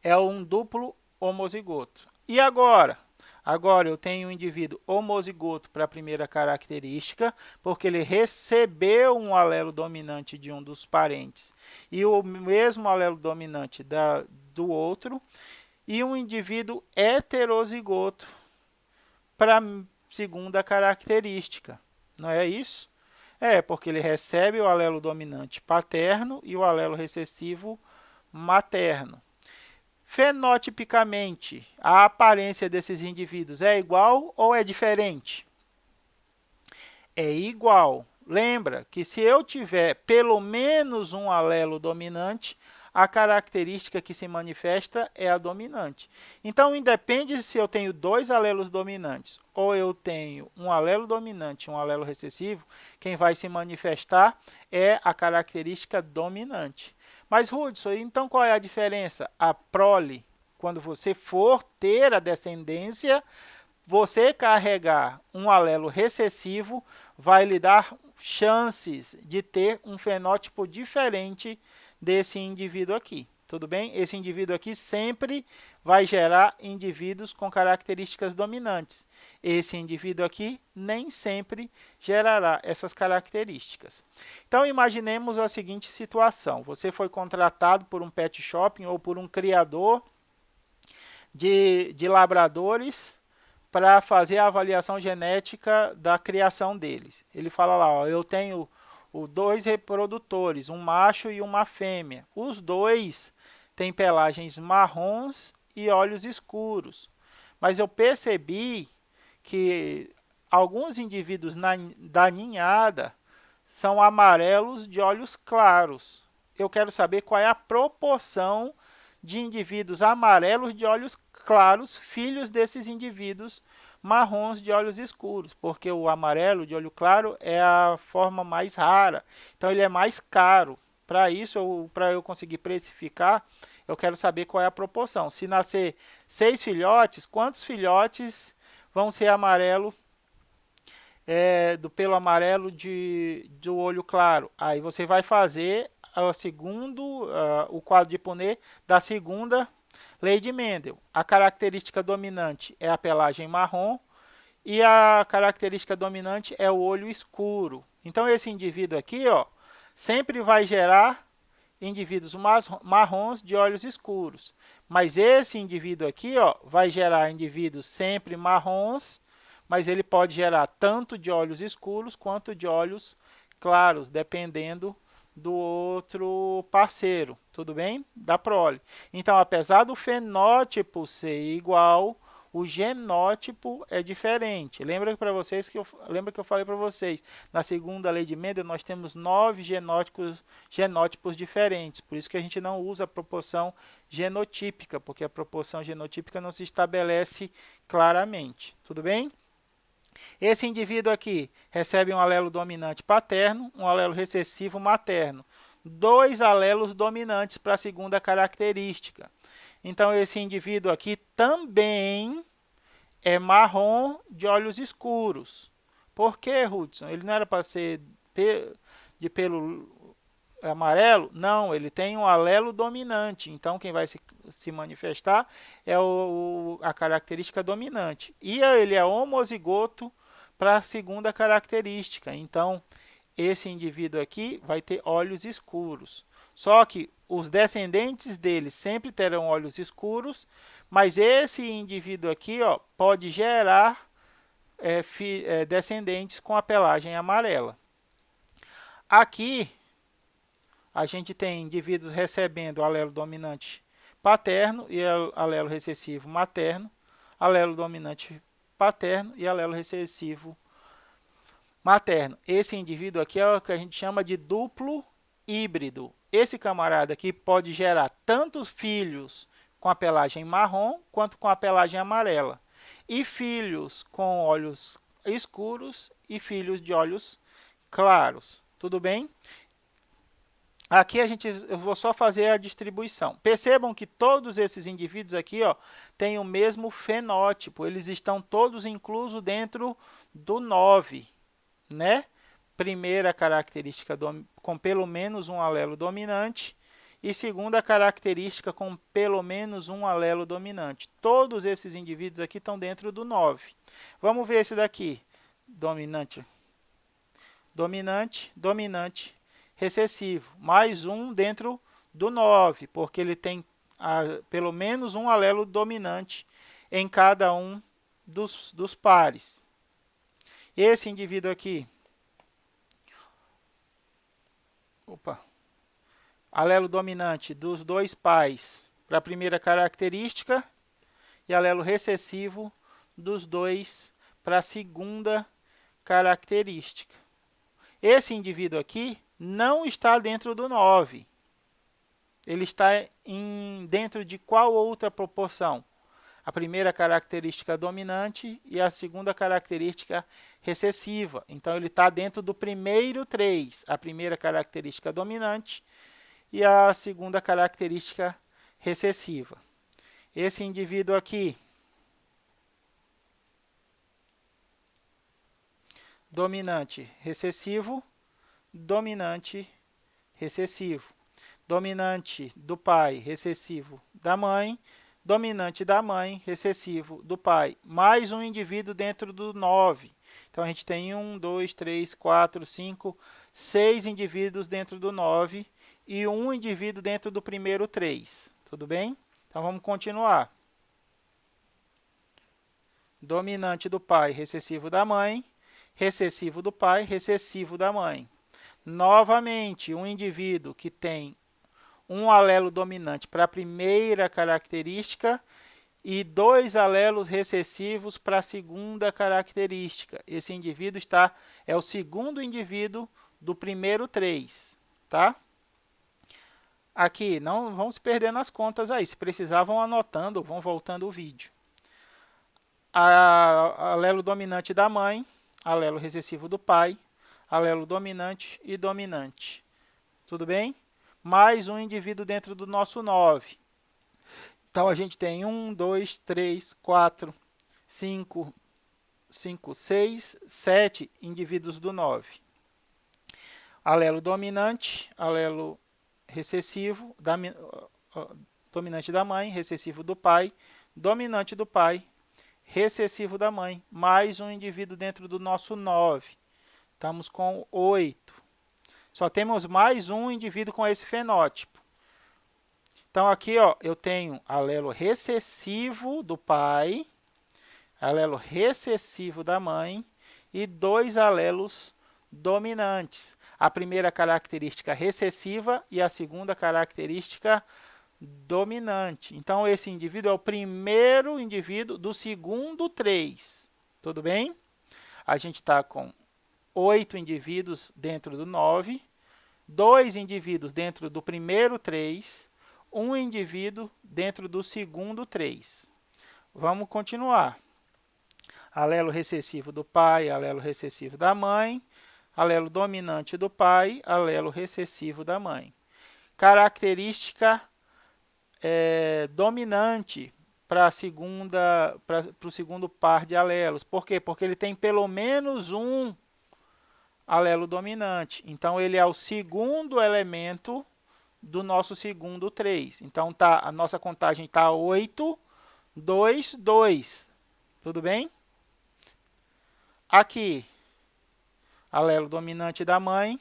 S1: é um duplo homozigoto. E agora? Agora eu tenho um indivíduo homozigoto para a primeira característica, porque ele recebeu um alelo dominante de um dos parentes e o mesmo alelo dominante do outro. e um indivíduo heterozigoto para a segunda característica. Não é isso? É, porque ele recebe o alelo dominante paterno e o alelo recessivo materno. Fenotipicamente, a aparência desses indivíduos é igual ou é diferente? É igual. Lembra que se eu tiver pelo menos um alelo dominante, a característica que se manifesta é a dominante. Então, independe se eu tenho dois alelos dominantes ou eu tenho um alelo dominante e um alelo recessivo, quem vai se manifestar é a característica dominante. Mas, Hudson, então qual é a diferença? A prole, quando você for ter a descendência, você carregar um alelo recessivo vai lhe dar chances de ter um fenótipo diferente desse indivíduo aqui. Tudo bem? Esse indivíduo aqui sempre vai gerar indivíduos com características dominantes. Esse indivíduo aqui nem sempre gerará essas características. Então, imaginemos a seguinte situação. Você foi contratado por um pet shopping ou por um criador de labradores para fazer a avaliação genética da criação deles. Ele fala lá, ó, eu tenho dois reprodutores, um macho e uma fêmea. Os dois têm pelagens marrons e olhos escuros. Mas eu percebi que alguns indivíduos da ninhada são amarelos de olhos claros. Eu quero saber qual é a proporção de indivíduos amarelos de olhos claros, filhos desses indivíduos marrons de olhos escuros, porque o amarelo de olho claro é a forma mais rara, então ele é mais caro. Para isso, para eu conseguir precificar, eu quero saber qual é a proporção. Se nascer 6 filhotes, quantos filhotes vão ser amarelo, do pelo amarelo do olho claro? Aí você vai fazer o quadro de Punnett da segunda lei de Mendel. A característica dominante é a pelagem marrom e a característica dominante é o olho escuro. Então, esse indivíduo aqui, ó, sempre vai gerar indivíduos marrons de olhos escuros. Mas esse indivíduo aqui, ó, vai gerar indivíduos sempre marrons, mas ele pode gerar tanto de olhos escuros quanto de olhos claros, dependendo do outro parceiro, tudo bem? Da prole. Então, apesar do fenótipo ser igual, o genótipo é diferente. Lembra que eu falei para vocês, na segunda lei de Mendel nós temos 9 genótipos diferentes, por isso que a gente não usa a proporção genotípica, porque a proporção genotípica não se estabelece claramente, tudo bem? Esse indivíduo aqui recebe um alelo dominante paterno, um alelo recessivo materno. 2 alelos dominantes para a segunda característica. Então, esse indivíduo aqui também é marrom de olhos escuros. Por que, Hudson? Ele não era para ser de pelo amarelo? Não, ele tem um alelo dominante. Então, quem vai se manifestar é a característica dominante. E ele é homozigoto para a segunda característica. Então, esse indivíduo aqui vai ter olhos escuros. Só que os descendentes dele sempre terão olhos escuros, mas esse indivíduo aqui, ó, pode gerar descendentes com a pelagem amarela. Aqui, a gente tem indivíduos recebendo alelo dominante paterno e alelo recessivo materno, alelo dominante paterno e alelo recessivo materno. Esse indivíduo aqui é o que a gente chama de duplo híbrido. Esse camarada aqui pode gerar tanto filhos com a pelagem marrom quanto com a pelagem amarela. E filhos com olhos escuros e filhos de olhos claros. Tudo bem? Aqui eu vou só fazer a distribuição. Percebam que todos esses indivíduos aqui, ó, têm o mesmo fenótipo. Eles estão todos inclusos dentro do 9, né? Primeira característica com pelo menos um alelo dominante e segunda característica com pelo menos um alelo dominante. Todos esses indivíduos aqui estão dentro do 9. Vamos ver esse daqui. Dominante, dominante, dominante, recessivo. Mais um dentro do 9, porque ele tem pelo menos um alelo dominante em cada um dos pares. Esse indivíduo aqui, alelo dominante dos dois pais para a primeira característica e alelo recessivo dos dois para a segunda característica. Esse indivíduo aqui não está dentro do 9. Ele está dentro de qual outra proporção? A primeira característica dominante e a segunda característica recessiva. Então, ele está dentro do primeiro 3, a primeira característica dominante e a segunda característica recessiva. Esse indivíduo aqui, dominante, recessivo, dominante, recessivo. Dominante do pai, recessivo da mãe, dominante da mãe, recessivo do pai, mais um indivíduo dentro do 9. Então, a gente tem 1, 2, 3, 4, 5, 6 indivíduos dentro do 9 e um indivíduo dentro do primeiro 3. Tudo bem? Então, vamos continuar. Dominante do pai, recessivo da mãe, recessivo do pai, recessivo da mãe. Novamente, um indivíduo que tem um alelo dominante para a primeira característica e 2 alelos recessivos para a segunda característica. Esse indivíduo é o segundo indivíduo do primeiro 3, tá? Aqui, não vão se perder nas contas aí. Se precisar, vão anotando, vão voltando o vídeo. Alelo dominante da mãe, alelo recessivo do pai, alelo dominante e dominante. Tudo bem? Mais um indivíduo dentro do nosso 9. Então, a gente tem 1, 2, 3, 4, 5, 6, 7 indivíduos do 9. Alelo dominante, alelo recessivo, dominante da mãe, recessivo do pai, dominante do pai, recessivo da mãe, mais um indivíduo dentro do nosso 9. Estamos com 8. Só temos mais um indivíduo com esse fenótipo. Então, aqui eu tenho alelo recessivo do pai, alelo recessivo da mãe e 2 alelos dominantes. A primeira característica recessiva e a segunda característica dominante. Então, esse indivíduo é o primeiro indivíduo do segundo 3. Tudo bem? A gente está com 8 indivíduos dentro do 9, 2 indivíduos dentro do primeiro 3, um indivíduo dentro do segundo 3. Vamos continuar. Alelo recessivo do pai, alelo recessivo da mãe, alelo dominante do pai, alelo recessivo da mãe. Característica dominante para o segundo par de alelos. Por quê? Porque ele tem pelo menos um alelo dominante. Então, ele é o segundo elemento do nosso segundo 3. Então, a nossa contagem está 8, 2, 2. Tudo bem? Aqui, alelo dominante da mãe,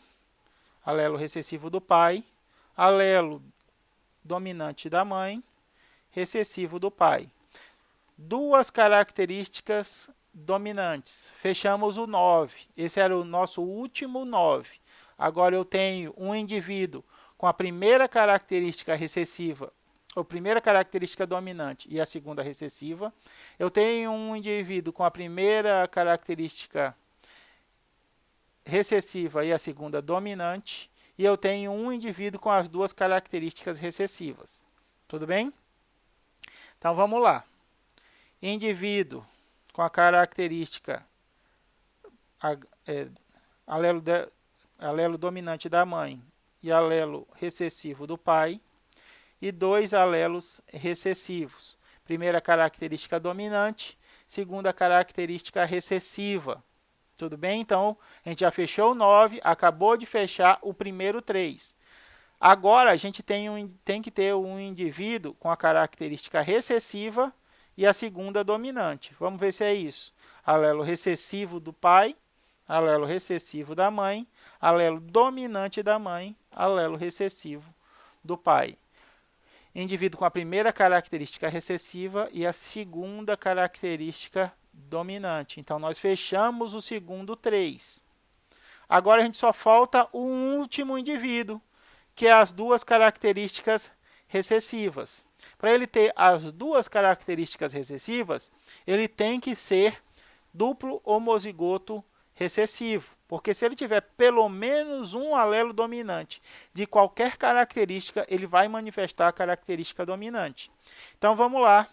S1: alelo recessivo do pai, alelo dominante da mãe, recessivo do pai. 2 características dominantes. Fechamos o 9. Esse era o nosso último 9. Agora eu tenho um indivíduo com a primeira característica recessiva, a primeira característica dominante e a segunda recessiva. Eu tenho um indivíduo com a primeira característica recessiva e a segunda dominante. E eu tenho um indivíduo com as 2 características recessivas. Tudo bem? Então, vamos lá. Indivíduo com a característica alelo dominante da mãe e alelo recessivo do pai, e 2 alelos recessivos. Primeira característica dominante, segunda característica recessiva. Tudo bem? Então, a gente já fechou o 9, acabou de fechar o primeiro 3. Agora, a gente tem que ter um indivíduo com a característica recessiva e a segunda dominante. Vamos ver se é isso. Alelo recessivo do pai, alelo recessivo da mãe, alelo dominante da mãe, alelo recessivo do pai. indivíduo com a primeira característica recessiva e a segunda característica dominante. Então, nós fechamos o segundo 3. Agora, a gente só falta o último indivíduo, que é as duas características recessivas. Para ele ter as duas características recessivas, ele tem que ser duplo homozigoto recessivo, porque se ele tiver pelo menos um alelo dominante de qualquer característica, ele vai manifestar a característica dominante. Então, vamos lá.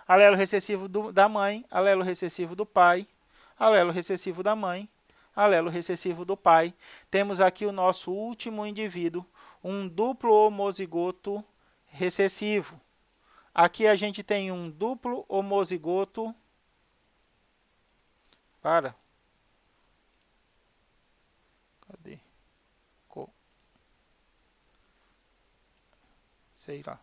S1: Alelo recessivo da mãe, alelo recessivo do pai, alelo recessivo da mãe, alelo recessivo do pai. Temos aqui o nosso último indivíduo, um duplo homozigoto recessivo. Aqui a gente tem um duplo homozigoto. Cadê? Sei lá.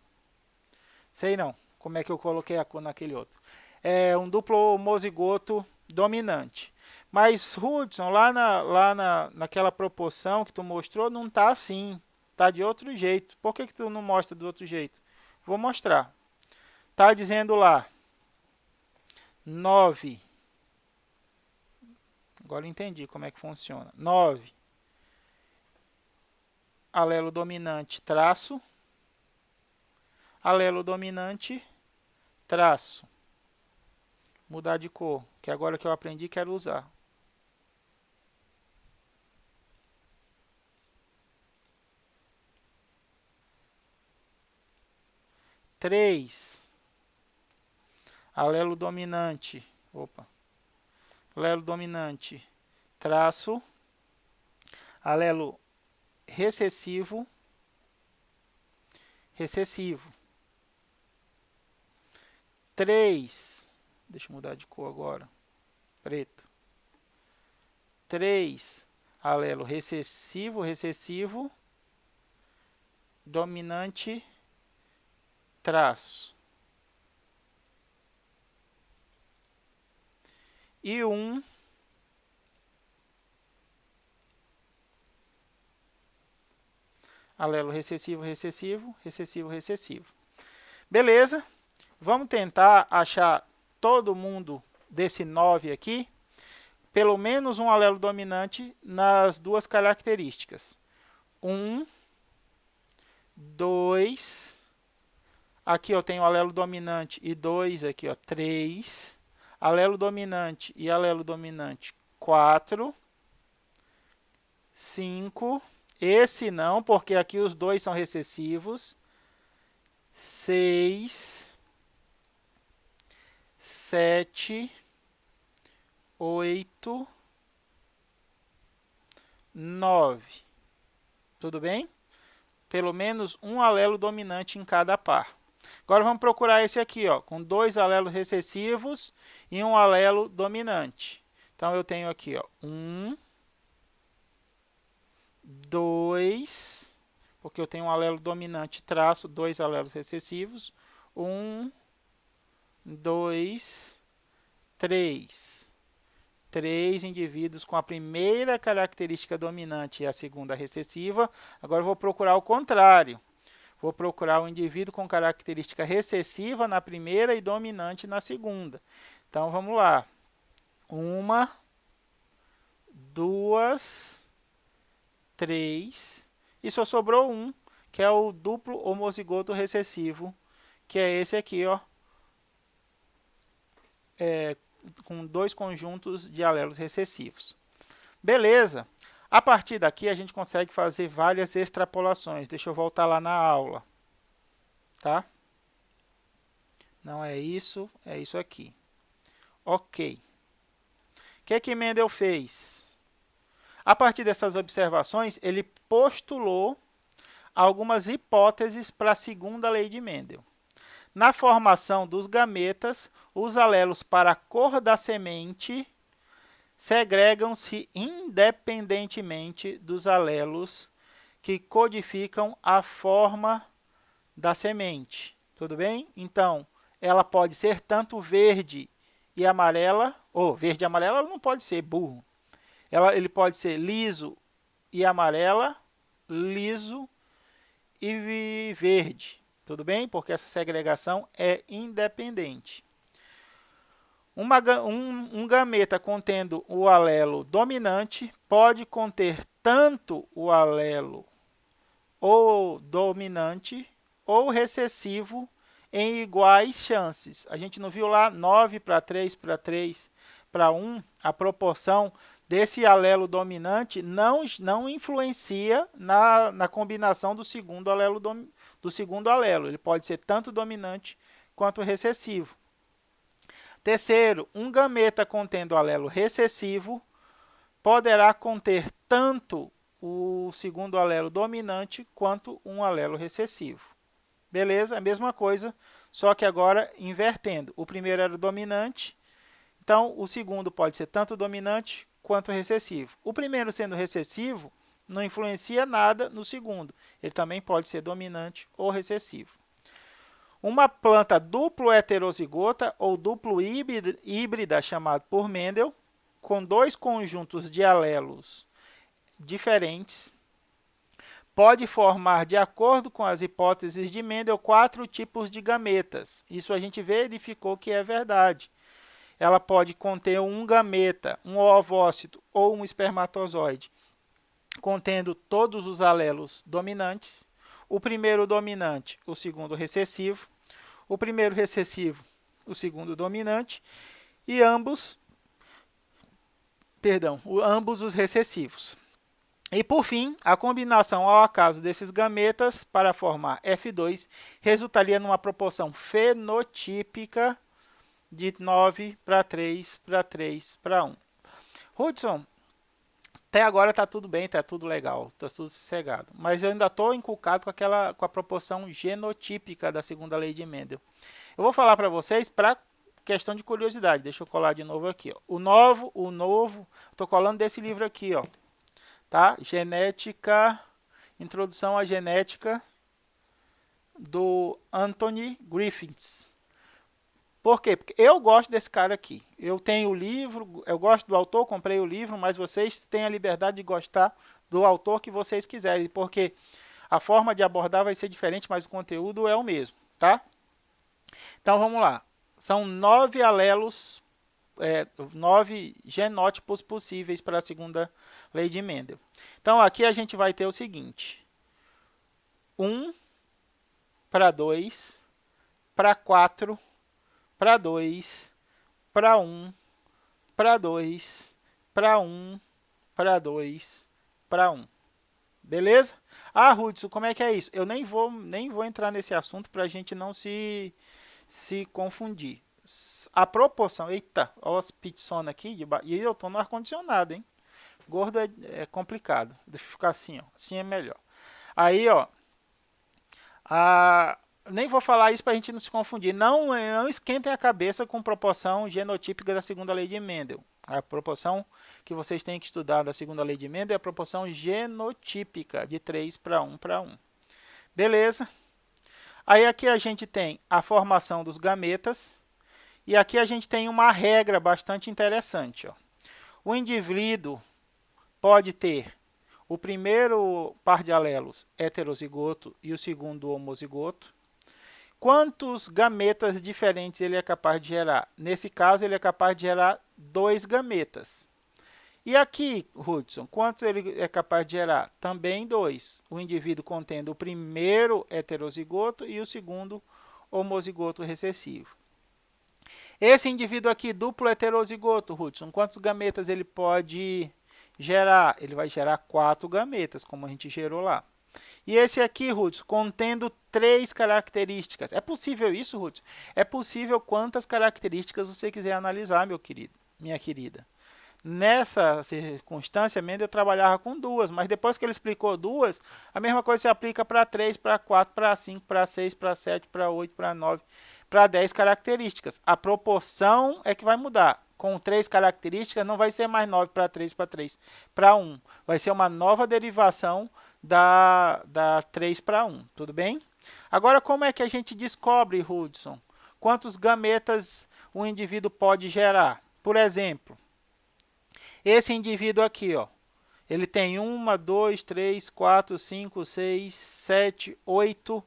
S1: Sei não. Como é que eu coloquei a cor naquele outro? É um duplo homozigoto dominante. Mas, Hudson, naquela proporção que tu mostrou, não está assim. Está de outro jeito. Por que tu não mostra do outro jeito? Vou mostrar. Está dizendo lá 9. Agora entendi como é que funciona. 9. Alelo dominante, traço. Alelo dominante, traço. Mudar de cor, que agora que eu aprendi, quero usar. Três. Alelo dominante. Alelo dominante, traço. Alelo recessivo. Recessivo. 3. Deixa eu mudar de cor agora. Preto. 3. Alelo recessivo, recessivo. Dominante, traço. E 1. Alelo recessivo, recessivo, recessivo, recessivo. Beleza? Vamos tentar achar todo mundo desse 9 aqui, pelo menos um alelo dominante nas duas características. 1, 2, aqui eu tenho alelo dominante e 2, aqui ó, 3, alelo dominante e alelo dominante 4, 5, esse não, porque aqui os dois são recessivos, 6, 7, 8, 9. Tudo bem? Pelo menos um alelo dominante em cada par. Agora vamos procurar esse aqui, ó, com 2 alelos recessivos e um alelo dominante. Então eu tenho aqui, ó, 1, 2, porque eu tenho um alelo dominante, traço 2 alelos recessivos. 1, 2, 3. 3 indivíduos com a primeira característica dominante e a segunda recessiva. Agora eu vou procurar o contrário. Vou procurar o indivíduo com característica recessiva na primeira e dominante na segunda. Então, vamos lá. 1, 2, 3. E só sobrou um, que é o duplo homozigoto recessivo, que é esse aqui, ó. Com 2 conjuntos de alelos recessivos. Beleza. A partir daqui, a gente consegue fazer várias extrapolações. Deixa eu voltar lá na aula. Tá? Não é isso aqui. Ok. O que é que Mendel fez? A partir dessas observações, ele postulou algumas hipóteses para a segunda lei de Mendel. Na formação dos gametas, os alelos para a cor da semente segregam-se independentemente dos alelos que codificam a forma da semente. Tudo bem? Então, ela pode ser tanto verde e amarela, ou verde e amarela ela não pode ser, burro. Ele pode ser liso e amarela, liso e verde. Tudo bem? Porque essa segregação é independente. Um gameta contendo o alelo dominante pode conter tanto o alelo ou dominante ou recessivo em iguais chances. A gente não viu lá 9 para 3 para 3 para 1? A proporção desse alelo dominante não influencia na combinação do segundo alelo. Ele pode ser tanto dominante quanto recessivo. Terceiro, um gameta contendo alelo recessivo poderá conter tanto o segundo alelo dominante quanto um alelo recessivo. Beleza? A mesma coisa, só que agora invertendo. O primeiro era o dominante, então o segundo pode ser tanto dominante quanto recessivo. O primeiro sendo recessivo, não influencia nada no segundo. Ele também pode ser dominante ou recessivo. Uma planta duplo heterozigota ou duplo híbrida, chamado por Mendel, com dois conjuntos de alelos diferentes, pode formar, de acordo com as hipóteses de Mendel, 4 tipos de gametas. Isso a gente verificou que é verdade. Ela pode conter um gameta, um ovócito ou um espermatozoide, contendo todos os alelos dominantes. O primeiro dominante, o segundo recessivo. O primeiro recessivo, o segundo dominante. E ambos os recessivos. E, por fim, a combinação ao acaso desses gametas para formar F2 resultaria numa proporção fenotípica de 9 para 3 para 3 para 1. Hudson, até agora está tudo bem, está tudo legal, está tudo sossegado. Mas eu ainda estou inculcado com a proporção genotípica da segunda lei de Mendel. Eu vou falar para vocês para questão de curiosidade. Deixa eu colar de novo aqui. Ó. O novo, estou colando desse livro aqui, ó. Tá? Genética, Introdução à Genética, do Anthony Griffiths. Por quê? Porque eu gosto desse cara aqui. Eu tenho o livro, eu gosto do autor, comprei o livro, mas vocês têm a liberdade de gostar do autor que vocês quiserem, porque a forma de abordar vai ser diferente, mas o conteúdo é o mesmo, tá? Então vamos lá. São 9 alelos, 9 genótipos possíveis para a segunda lei de Mendel. Então aqui a gente vai ter o seguinte: 1 para 2, para 4, para 2, para 1, para 2, para 1, para 2, para 1. Beleza? Ah, Hudson, como é que é isso? Eu nem vou entrar nesse assunto para a gente não se confundir. A proporção... Eita, olha as pizzonas aqui. E eu estou no ar-condicionado, hein? Gordo é complicado. Deixa eu ficar assim, ó. Assim é melhor. Aí, ó... nem vou falar isso para a gente não se confundir. Não esquentem a cabeça com proporção genotípica da segunda lei de Mendel. A proporção que vocês têm que estudar da segunda lei de Mendel é a proporção genotípica, de 3 para 1 para 1. Beleza? Aí aqui a gente tem a formação dos gametas. E aqui a gente tem uma regra bastante interessante. Ó. O indivíduo pode ter o primeiro par de alelos heterozigoto e o segundo homozigoto. Quantos gametas diferentes ele é capaz de gerar? Nesse caso, ele é capaz de gerar 2 gametas. E aqui, Hudson, quantos ele é capaz de gerar? Também 2. O indivíduo contendo o primeiro heterozigoto e o segundo homozigoto recessivo. Esse indivíduo aqui, duplo heterozigoto, Hudson, quantos gametas ele pode gerar? Ele vai gerar 4 gametas, como a gente gerou lá. E esse aqui, Hudson, contendo 3 características. É possível isso, Hudson? É possível quantas características você quiser analisar, meu querido, minha querida. Nessa circunstância, Mendel trabalhava com 2, mas depois que ele explicou 2, a mesma coisa se aplica para 3, para 4, para 5, para 6, para 7, para 8, para 9, para 10 características. A proporção é que vai mudar. Com 3 características, não vai ser mais 9 para 3 para 1. Vai ser uma nova derivação da 3 para 1, tudo bem? Agora, como é que a gente descobre, Hudson, quantos gametas um indivíduo pode gerar? Por exemplo, esse indivíduo aqui, ó, ele tem 1, 2, 3, 4, 5, 6, 7, 8,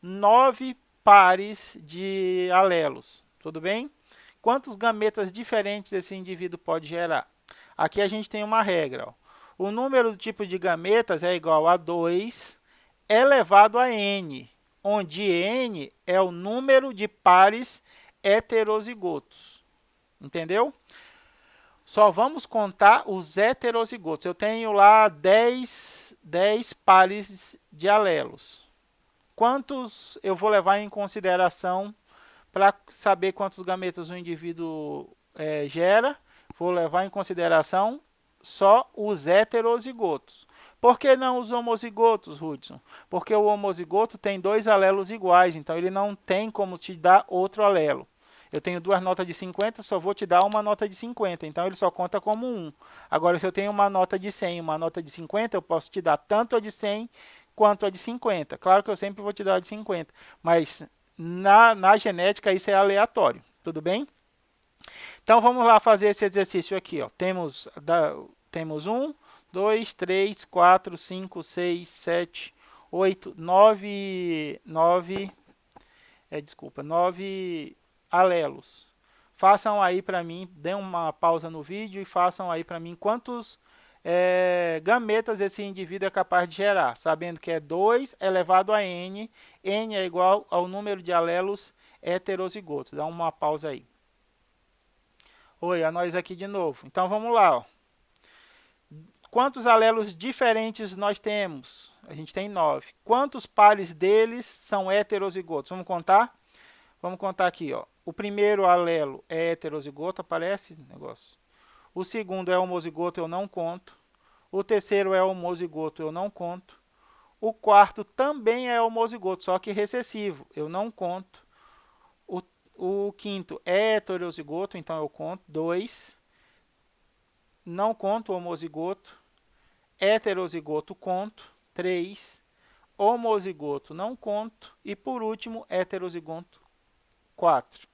S1: 9 pares de alelos, tudo bem? Quantos gametas diferentes esse indivíduo pode gerar? Aqui a gente tem uma regra. Ó. O número do tipo de gametas é igual a 2 elevado a n, onde n é o número de pares heterozigotos. Entendeu? Só vamos contar os heterozigotos. Eu tenho lá 10 pares de alelos. Quantos eu vou levar em consideração para saber quantos gametas o indivíduo gera? Vou levar em consideração só os heterozigotos. Por que não os homozigotos, Hudson? Porque o homozigoto tem 2 alelos iguais, então ele não tem como te dar outro alelo. Eu tenho 2 notas de 50, só vou te dar uma nota de 50, então ele só conta como 1. Agora, se eu tenho uma nota de 100 e uma nota de 50, eu posso te dar tanto a de 100 quanto a de 50. Claro que eu sempre vou te dar a de 50, mas na genética isso é aleatório, tudo bem? Então, vamos lá fazer esse exercício aqui. Ó. Temos 1, 2, 3, 4, 5, 6, 7, 8, 9 alelos. Façam aí para mim, dêem uma pausa no vídeo e façam aí para mim quantos gametas esse indivíduo é capaz de gerar, sabendo que é 2 elevado a n, n é igual ao número de alelos heterozigotos. Dá uma pausa aí. Oi, a nós aqui de novo. Então, vamos lá. Ó. Quantos alelos diferentes nós temos? A gente tem 9. Quantos pares deles são heterozigotos? Vamos contar? Vamos contar aqui. Ó. O primeiro alelo é heterozigoto, aparece negócio. O segundo é homozigoto, eu não conto. O terceiro é homozigoto, eu não conto. O quarto também é homozigoto, só que recessivo, eu não conto. O quinto é heterozigoto, então eu conto 2. Não conto o homozigoto. Heterozigoto conto 3. Homozigoto não conto. E por último, heterozigoto 4.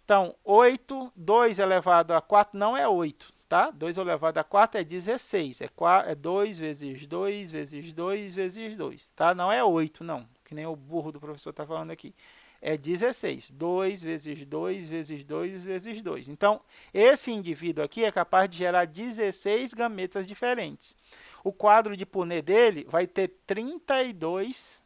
S1: Então, 8, 2 elevado a 4 não é 8, tá? 2 elevado a 4 é 16. É 2 vezes 2 vezes 2 vezes 2, tá? Não é 8, não, que nem o burro do professor está falando aqui. É 16. 2 vezes 2 vezes 2 vezes 2. Então, esse indivíduo aqui é capaz de gerar 16 gametas diferentes. O quadro de Punnett dele vai ter 32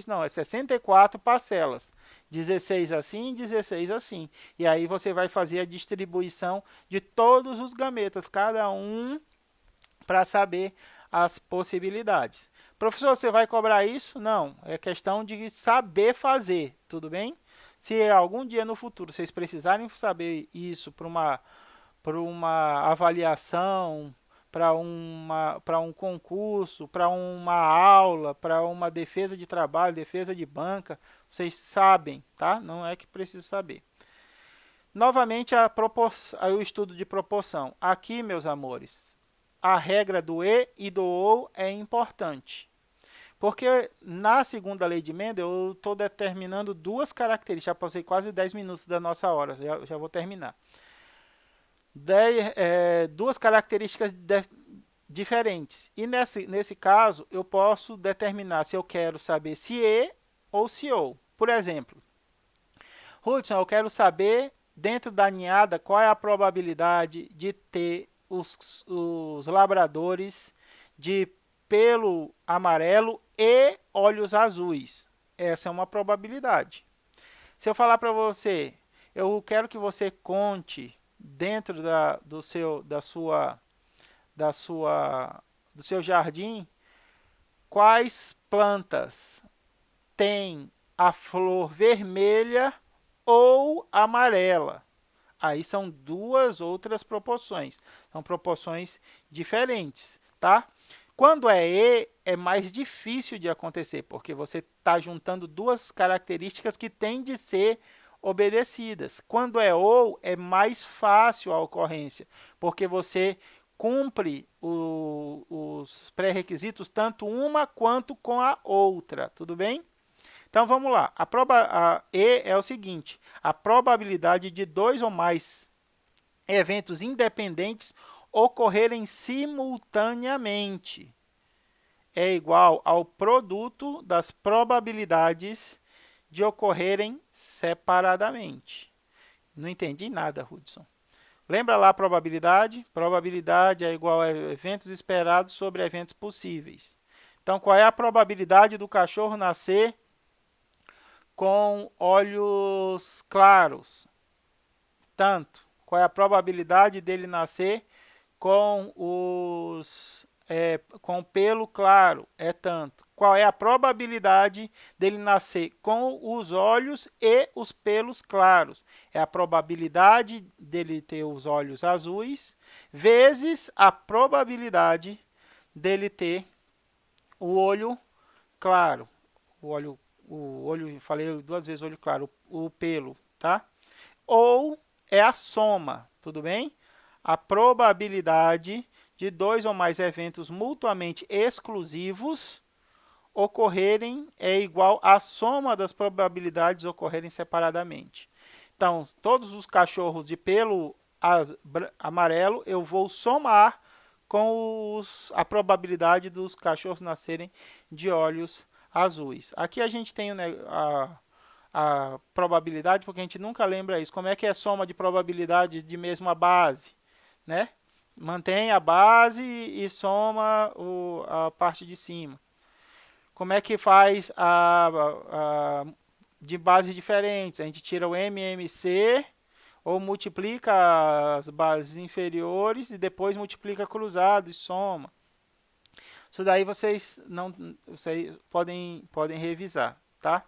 S1: não, é 64 parcelas. 16 assim, 16 assim. E aí você vai fazer a distribuição de todos os gametas, cada um para saber as possibilidades. Professor, você vai cobrar isso? Não, é questão de saber fazer, tudo bem? Se algum dia no futuro vocês precisarem saber isso para uma avaliação, para um concurso, para uma aula, para uma defesa de trabalho, defesa de banca, vocês sabem, tá? Não é que precisa saber. Novamente, o estudo de proporção. Aqui, meus amores, a regra do e do ou é importante. Porque na segunda lei de Mendel, eu estou determinando 2 características. Já passei quase 10 minutos da nossa hora, já vou terminar. 2 características diferentes. E nesse caso, eu posso determinar se eu quero saber se e ou se ou. Por exemplo, Hudson, eu quero saber, dentro da ninhada, qual é a probabilidade de ter os labradores de pelo amarelo e olhos azuis. Essa é uma probabilidade. Se eu falar para você, eu quero que você conte dentro do seu jardim quais plantas têm a flor vermelha ou amarela. Aí são 2 outras proporções. São proporções diferentes, tá? Quando é e, é mais difícil de acontecer, porque você está juntando 2 características que têm de ser obedecidas. Quando é ou, é mais fácil a ocorrência, porque você cumpre os pré-requisitos tanto uma quanto com a outra, tudo bem? Então, vamos lá. A E é o seguinte, a probabilidade de 2 ou mais eventos independentes ocorrerem simultaneamente. é igual ao produto das probabilidades de ocorrerem separadamente. Não entendi nada, Hudson. Lembra lá a probabilidade? Probabilidade é igual a eventos esperados sobre eventos possíveis. Então, qual é a probabilidade do cachorro nascer com olhos claros? Tanto. Qual é a probabilidade dele nascer com com pelo claro? É tanto. Qual é a probabilidade dele nascer com os olhos e os pelos claros? É a probabilidade dele ter os olhos azuis vezes a probabilidade dele ter o olho claro. Falei duas vezes olho claro, o pelo, tá? Ou é a soma, tudo bem? A probabilidade de dois ou mais eventos mutuamente exclusivos ocorrerem é igual à soma das probabilidades ocorrerem separadamente. Então, todos os cachorros de pelo amarelo eu vou somar com a probabilidade dos cachorros nascerem de olhos azuis. Aqui a gente tem a probabilidade, porque a gente nunca lembra isso. Como é que é soma de probabilidades de mesma base, né? Mantém a base e soma a parte de cima. Como é que faz de bases diferentes? A gente tira o MMC ou multiplica as bases inferiores e depois multiplica cruzado e soma. Isso daí vocês podem revisar, tá?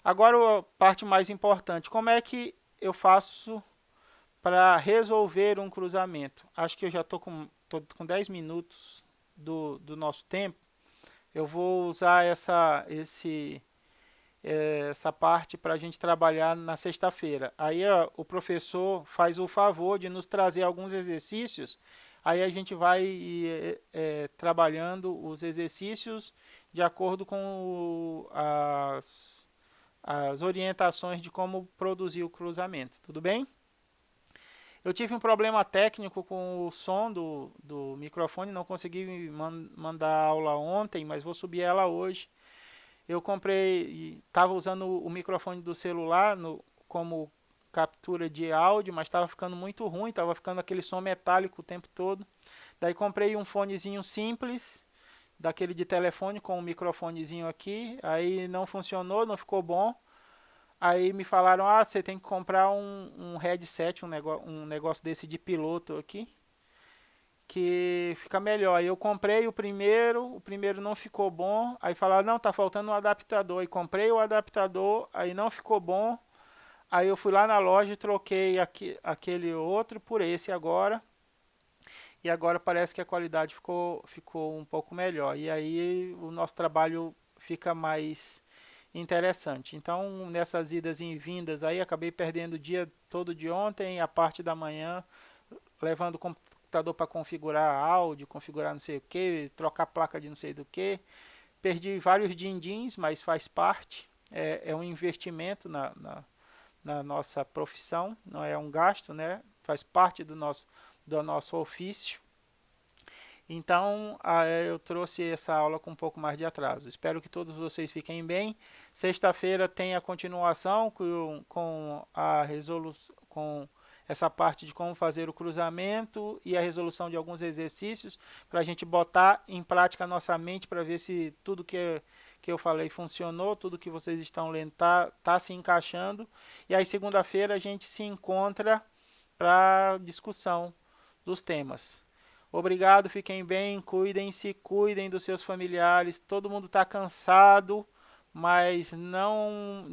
S1: Agora a parte mais importante, como é que eu faço para resolver um cruzamento? Acho que eu já tô com 10 minutos do nosso tempo. Eu vou usar essa parte para a gente trabalhar na sexta-feira. Aí o professor faz o favor de nos trazer alguns exercícios. Aí a gente vai trabalhando os exercícios de acordo com as orientações de como produzir o cruzamento. Tudo bem? Eu tive um problema técnico com o som do microfone, não consegui mandar a aula ontem, mas vou subir ela hoje. Eu comprei, estava usando o microfone do celular como captura de áudio, mas estava ficando muito ruim, estava ficando aquele som metálico o tempo todo. Daí comprei um fonezinho simples, daquele de telefone com um microfonezinho aqui, aí não funcionou, não ficou bom. Aí me falaram, você tem que comprar um headset, um negócio desse de piloto aqui, que fica melhor. Aí eu comprei o primeiro não ficou bom. Aí falaram, não, tá faltando um adaptador. Aí comprei o adaptador, aí não ficou bom. Aí eu fui lá na loja e troquei aquele outro por esse agora. E agora parece que a qualidade ficou um pouco melhor. E aí o nosso trabalho fica mais interessante. Então, nessas idas e vindas aí, acabei perdendo o dia todo de ontem, a parte da manhã, levando o computador para configurar áudio, configurar não sei o que, trocar placa de não sei do que. Perdi vários din-dins, mas faz parte. É um investimento na nossa profissão, não é um gasto, né? Faz parte do nosso ofício. Então, eu trouxe essa aula com um pouco mais de atraso. Espero que todos vocês fiquem bem. Sexta-feira tem a continuação com a resolução, com essa parte de como fazer o cruzamento e a resolução de alguns exercícios para a gente botar em prática a nossa mente para ver se tudo que eu falei funcionou, tudo que vocês estão lendo tá se encaixando. E aí, segunda-feira, a gente se encontra para discussão dos temas. Obrigado, fiquem bem, cuidem-se, cuidem dos seus familiares. Todo mundo está cansado, mas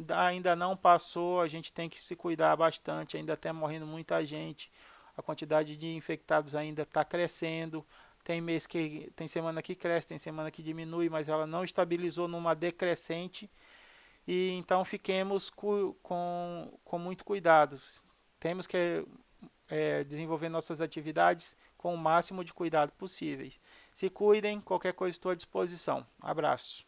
S1: ainda não passou. A gente tem que se cuidar bastante. Ainda está morrendo muita gente. A quantidade de infectados ainda está crescendo. Tem semana que cresce, tem semana que diminui, mas ela não estabilizou numa decrescente. E então fiquemos com muito cuidado. Temos que desenvolver nossas atividades com o máximo de cuidado possível. Se cuidem, qualquer coisa estou à disposição. Abraço.